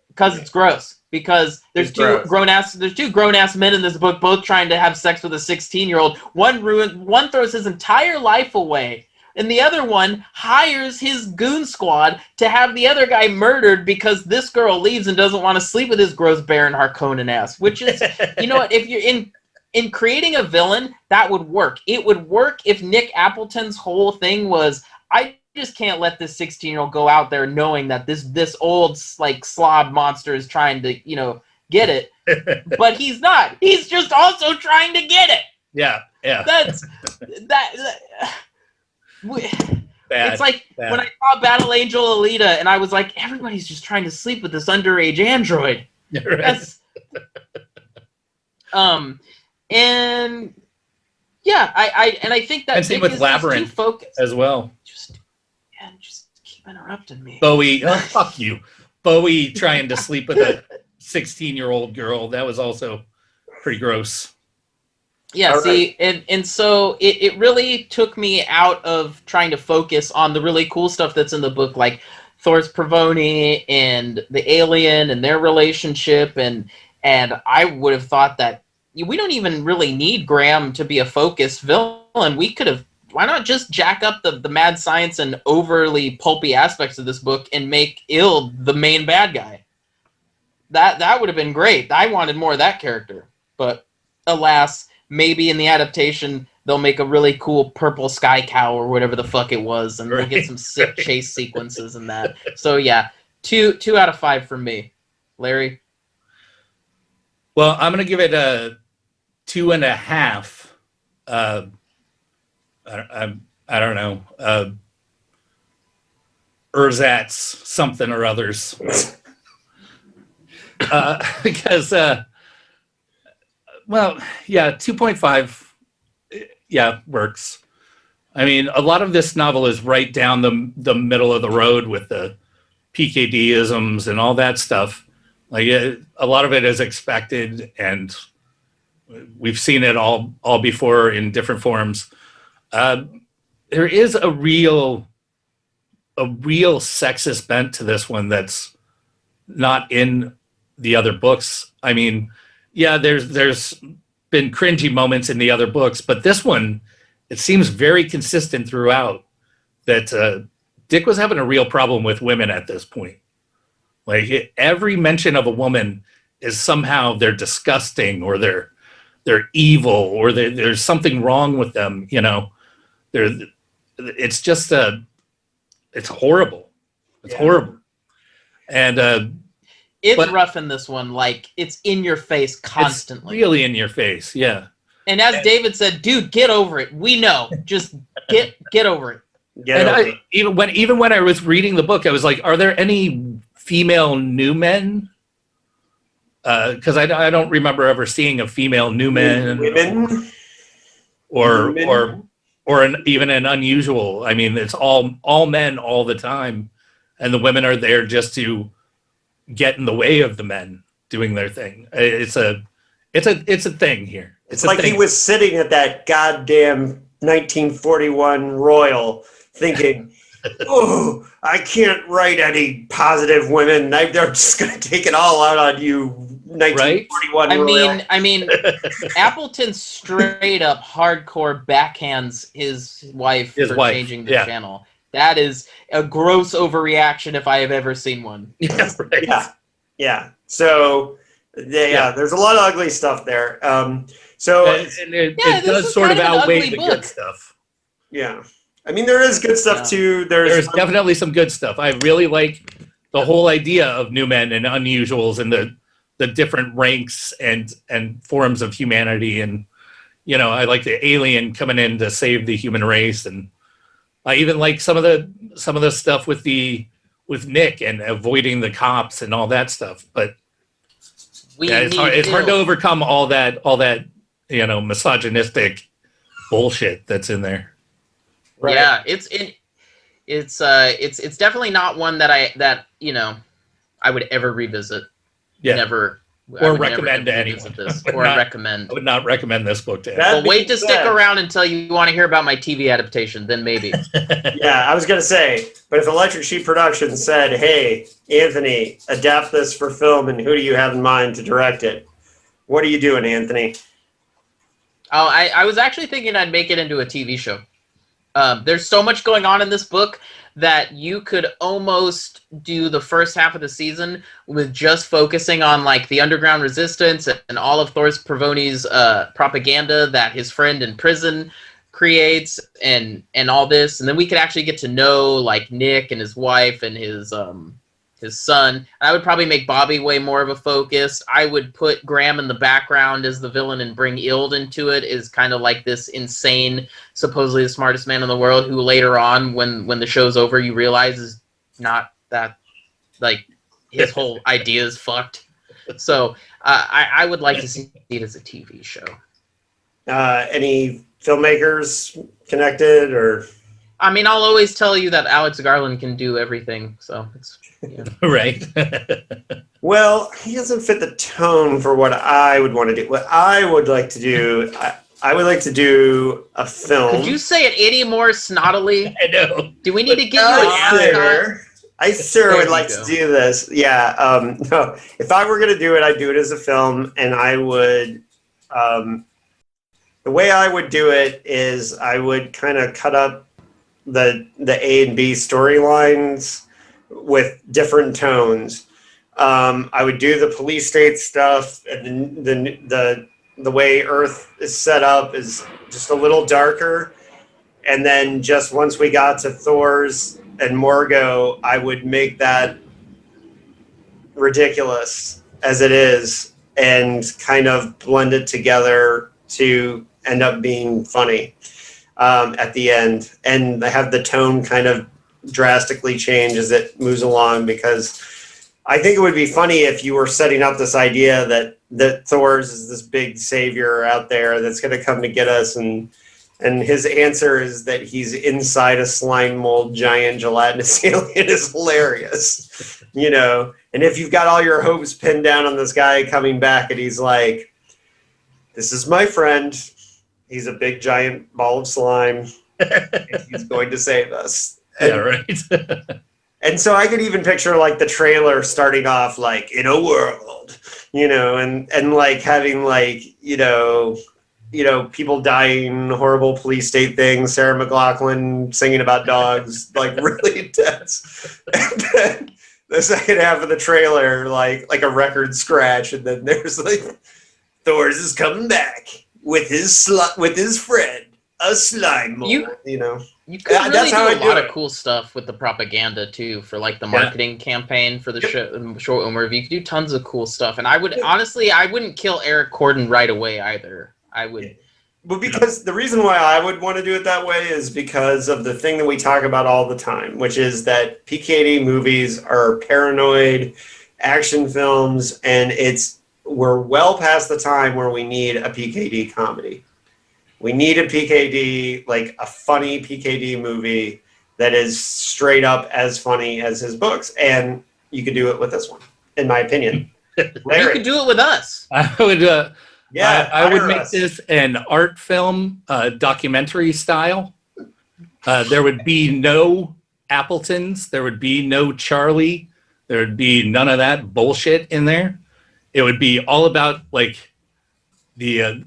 Because it's gross. Because there's two grown ass men in this book, both trying to have sex with a 16-year-old. One throws his entire life away, and the other one hires his goon squad to have the other guy murdered because this girl leaves and doesn't want to sleep with his gross Baron Harkonnen ass. Which is, you know what? If you're in creating a villain, that would work. It would work if Nick Appleton's whole thing was, I just can't let this 16-year-old go out there knowing that this old like slob monster is trying to, get it. But he's not. He's just also trying to get it. Yeah. That's it's like when I saw Battle Angel Alita and I was like, everybody's just trying to sleep with this underage android. Right. That's and yeah, I think that and same with Labyrinth focused as well. Just keep interrupting me. Bowie, fuck you. Bowie trying to sleep with a 16-year-old girl. That was also pretty gross. Yeah, All see, and so it really took me out of trying to focus on the really cool stuff that's in the book, like Thors Provoni and the alien and their relationship, and I would have thought that we don't even really need Graham to be a focused villain. We could have, why not just jack up the mad science and overly pulpy aspects of this book and make Ild the main bad guy? That would have been great. I wanted more of that character. But alas, maybe in the adaptation they'll make a really cool purple sky cow or whatever the fuck it was, and we'll get some sick chase sequences in that. So yeah, 2 out of 5 from me. Larry? Well, I'm going to give it a 2.5. I don't know. Ersatz something or others. Because, well, yeah, 2.5, yeah, works. I mean, a lot of this novel is right down the middle of the road with the PKD isms and all that stuff. Like a lot of it is expected, and we've seen it all before in different forms. There is a real sexist bent to this one that's not in the other books. I mean, yeah, there's been cringy moments in the other books, but this one, it seems very consistent throughout that Dick was having a real problem with women at this point. Like every mention of a woman is somehow they're disgusting or they're evil or there's something wrong with them. You know, it's just it's horrible. It's horrible. And it's rough in this one. Like it's in your face constantly. It's really in your face. Yeah. And as David said, dude, get over it. We know. Just get over it. Even when I was reading the book, I was like, are there any female new men? Because I don't remember ever seeing a female new man. Women? Or even an unusual. I mean, it's all men all the time. And the women are there just to get in the way of the men doing their thing. It's a thing here. It's like he was sitting at that goddamn 1941 Royal thinking, oh, I can't write any positive women. They're just going to take it all out on you, 1941 right? Royal. I mean, Appleton straight up hardcore backhands his wife for changing the channel. That is a gross overreaction if I have ever seen one. Yeah, right. Yeah. So, there's a lot of ugly stuff there. It does sort of outweigh the good stuff. Yeah. I mean, there is good stuff too. There's definitely some good stuff. I really like the whole idea of new men and unusuals and the different ranks and forms of humanity. And, you know, I like the alien coming in to save the human race. And I even like some of the stuff with Nick and avoiding the cops and all that stuff. But it's hard to overcome all that, you know, misogynistic bullshit that's in there. Right. Yeah, it's definitely not one that I would ever revisit. Yeah. Never. Or recommend to anyone. Recommend. I would not recommend this book to anyone. Well, wait to stick around until you want to hear about my TV adaptation, then maybe. Yeah, I was going to say, but if Electric Sheep Productions said, hey, Anthony, adapt this for film, and who do you have in mind to direct it? What are you doing, Anthony? Oh, I was actually thinking I'd make it into a TV show. There's so much going on in this book that you could almost do the first half of the season with just focusing on like the underground resistance and all of Thor's Provoni's propaganda that his friend in prison creates and all this, and then we could actually get to know like Nick and his wife and his son. I would probably make Bobby way more of a focus. I would put Graham in the background as the villain and bring Ild into it as kind of like this insane, supposedly the smartest man in the world who later on, when the show's over, you realize is not that, like, his whole idea is fucked. So I would like to see it as a TV show. Any filmmakers connected or... I mean, I'll always tell you that Alex Garland can do everything, so it's... Yeah. Right. Well, he doesn't fit the tone for what I would want to do. What I would like to do, I would like to do a film. Could you say it any more snottily? I know. Do we need to get you an I sure would like to do this. Yeah. No, if I were going to do it, I'd do it as a film, and I would. The way I would do it is I would kind of cut up the A and B storylines with different tones. I would do the police state stuff, and the way Earth is set up is just a little darker. And then just once we got to Thors and Morgo, I would make that ridiculous as it is and kind of blend it together to end up being funny at the end. And I have the tone kind of drastically change as it moves along because I think it would be funny if you were setting up this idea that Thors is this big savior out there that's going to come to get us, and his answer is that he's inside a slime mold giant gelatinous alien is hilarious, you know. And if you've got all your hopes pinned down on this guy coming back, and he's like, "This is my friend. He's a big giant ball of slime. And he's going to save us." Yeah, right. And so I could even picture like the trailer starting off like in a world, you know, and like having like, you know, people dying, horrible police state things, Sarah McLachlan singing about dogs, like really intense. And then the second half of the trailer, like a record scratch, and then there's like Thors is coming back with his friend, a slime mold, you know. You could really that's how do I a do lot it. of cool stuff with the propaganda too, for like the marketing campaign for the short movie. You could do tons of cool stuff, and I would honestly, I wouldn't kill Eric Corden right away either. I would. But because the reason why I would want to do it that way is because of the thing that we talk about all the time, which is that PKD movies are paranoid action films, and we're well past the time where we need a PKD comedy. We need a PKD, like a funny PKD movie that is straight up as funny as his books, and you could do it with this one, in my opinion. You could do it with us. I would. I would make us. this an art film, documentary style. There would be no Appletons. There would be no Charlie. There would be none of that bullshit in there. It would be all about like the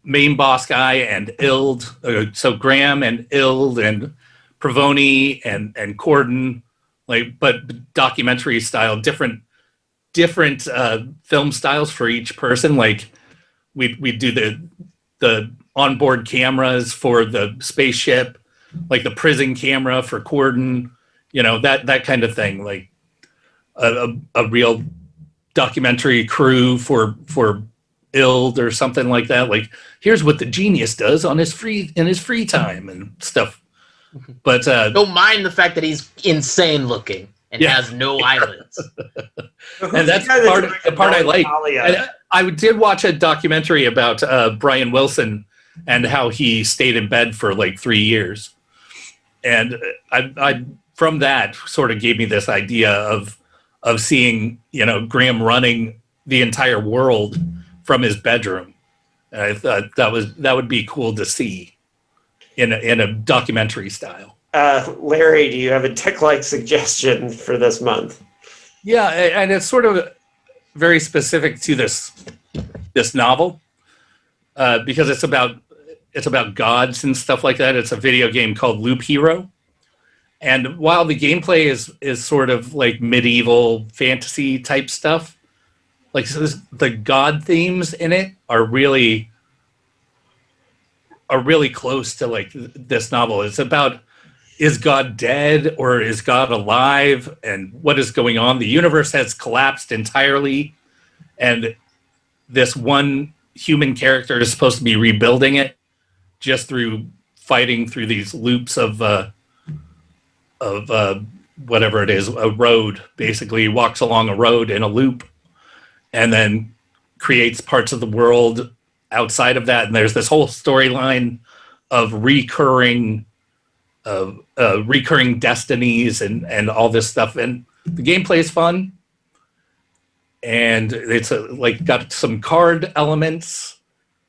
main boss guy and Ild. So Graham and Ild and Provoni and Corden, like, but documentary style, different film styles for each person. Like we do the onboard cameras for the spaceship, like the prison camera for Corden, you know, that kind of thing. Like a real documentary crew for Ild or something like that. Like, here's what the genius does in his free time and stuff. But don't mind the fact that he's insane looking and has no eyelids. And that's the part I like. I did watch a documentary about Brian Wilson and how he stayed in bed for like 3 years, and I from that sort of gave me this idea of seeing, you know, Graham running the entire world from his bedroom. And I thought that would be cool to see in a documentary style. Larry, do you have a Dicklike suggestion for this month? Yeah, and it's sort of very specific to this novel because it's about gods and stuff like that. It's a video game called Loop Hero, and while the gameplay is sort of like medieval fantasy type stuff, like the god themes in it are really close to like this novel. It's about, is God dead or is God alive, and what is going on? The universe has collapsed entirely, and this one human character is supposed to be rebuilding it just through fighting through these loops of whatever it is, a road. Basically, he walks along a road in a loop and then creates parts of the world outside of that. And there's this whole storyline of recurring destinies and all this stuff. And the gameplay is fun. And it's like got some card elements,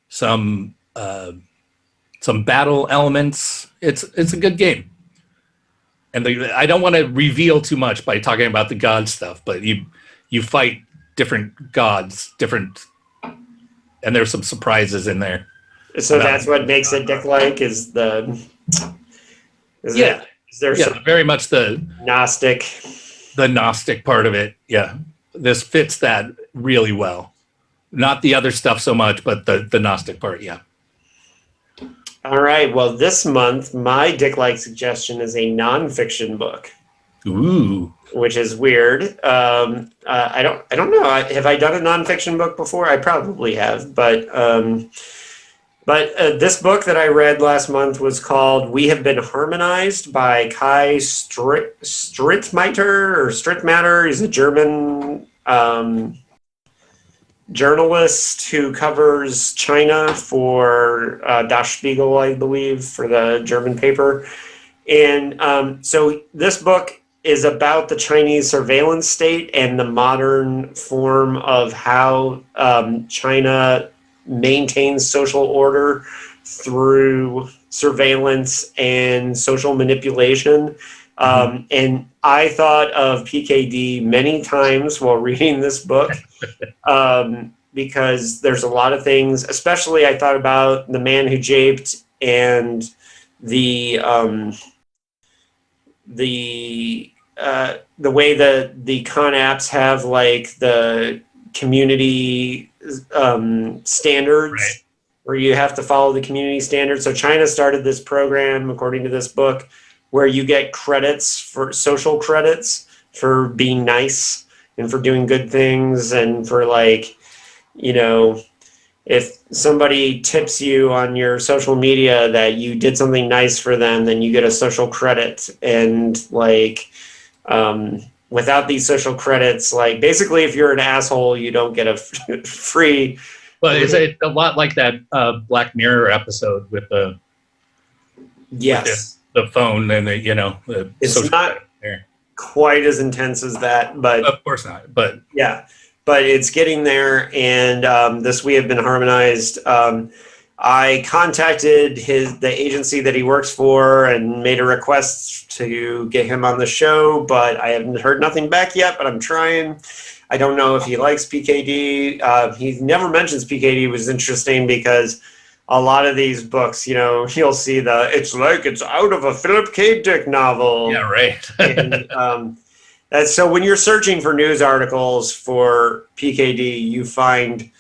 some battle elements. It's a good game. And I don't want to reveal too much by talking about the god stuff, but you fight different gods, and there's some surprises in there. So that's what makes it Dicklike is very much the Gnostic part of it. Yeah, this fits that really well. Not the other stuff so much, but the Gnostic part. Yeah. All right. Well, this month my Dicklike suggestion is a nonfiction book. Ooh. Which is weird. I don't know. Have I done a nonfiction book before? I probably have, but But this book that I read last month was called "We Have Been Harmonized" by Kai Strittmatter. He's a German journalist who covers China for Das Spiegel, I believe, for the German paper. And so this book is about the Chinese surveillance state and the modern form of how China maintains social order through surveillance and social manipulation. And I thought of PKD many times while reading this book. Because there's a lot of things, especially I thought about The Man Who Japed and the way that the con apps have like the community standards, Right. where you have to follow the community standards. So China started this program, according to this book, where you get credits for social credits for being nice and for doing good things, and for like, you know, if somebody tips you on your social media that you did something nice for them, then you get a social credit. And like, without these social credits, like basically if you're an asshole, you don't get a free. Well, is it a lot like that Black Mirror episode with the Yes, the phone and the the it's social not credit there? quite as intense as that, but Of course not. But yeah, but it's getting there. And this We Have Been Harmonized. I contacted the agency that he works for and made a request to get him on the show, but I haven't heard nothing back yet, but I'm trying. I don't know if he likes PKD. He never mentions PKD, which is interesting because a lot of these books, you'll see it's like it's out of a Philip K. Dick novel. yeah, right. And so when you're searching for news articles for PKD, you find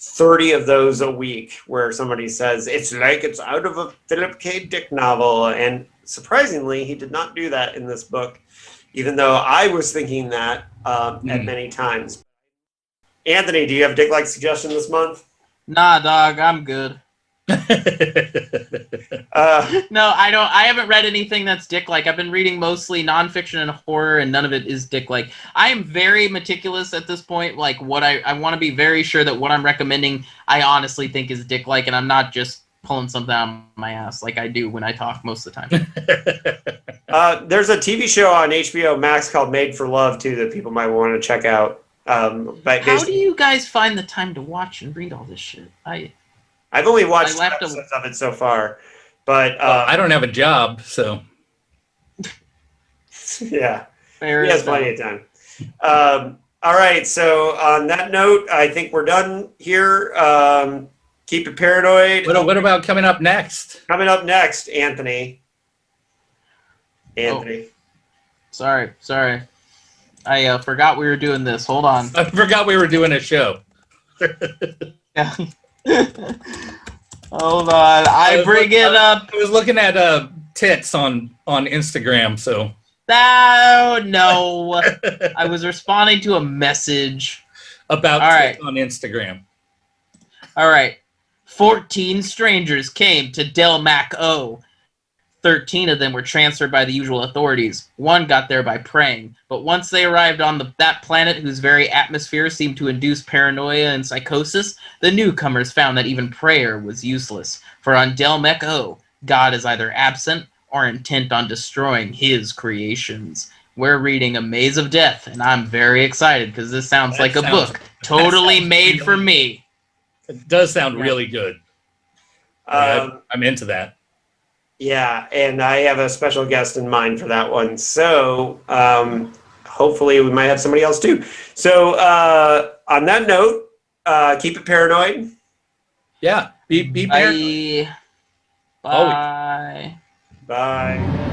30 of those a week where somebody says, it's like it's out of a Philip K. Dick novel. And surprisingly, he did not do that in this book, even though I was thinking that at many times. Anthony, do you have Dicklike Suggestion this month? Nah, dog, I'm good. No, I don't. I haven't read anything that's Dick-like. I've been reading mostly nonfiction and horror, and none of it is Dick-like. I am very meticulous at this point. Like, what I want to be very sure that what I'm recommending, I honestly think is Dick-like, and I'm not just pulling something out of my ass like I do when I talk most of the time. There's a TV show on HBO Max called Made for Love, too, that people might want to check out. How do you guys find the time to watch and read all this shit? I've only watched 2 episodes of it so far, but I don't have a job, so yeah, Fair he has enough. plenty of time. All right, so on that note, I think we're done here. Keep it paranoid. what about coming up next? Coming up next, Anthony. Anthony. Sorry. I forgot we were doing this. Hold on. I forgot we were doing a show. Yeah. Hold on. I bring it up. I was looking at tits on Instagram, so. Oh, no. I was responding to a message. About All right. tits on Instagram. All right. 14 strangers came to Del Mac O. 13 of them were transferred by the usual authorities. One got there by praying. But once they arrived on that planet whose very atmosphere seemed to induce paranoia and psychosis, the newcomers found that even prayer was useless. For on Del Mac O, God is either absent or intent on destroying his creations. We're reading A Maze of Death, and I'm very excited because this sounds like a book totally made for me. It does sound really good. I'm into that. Yeah, and I have a special guest in mind for that one. So hopefully we might have somebody else too. So on that note, keep it paranoid. Yeah. Be paranoid. Bye. Bye. Bye.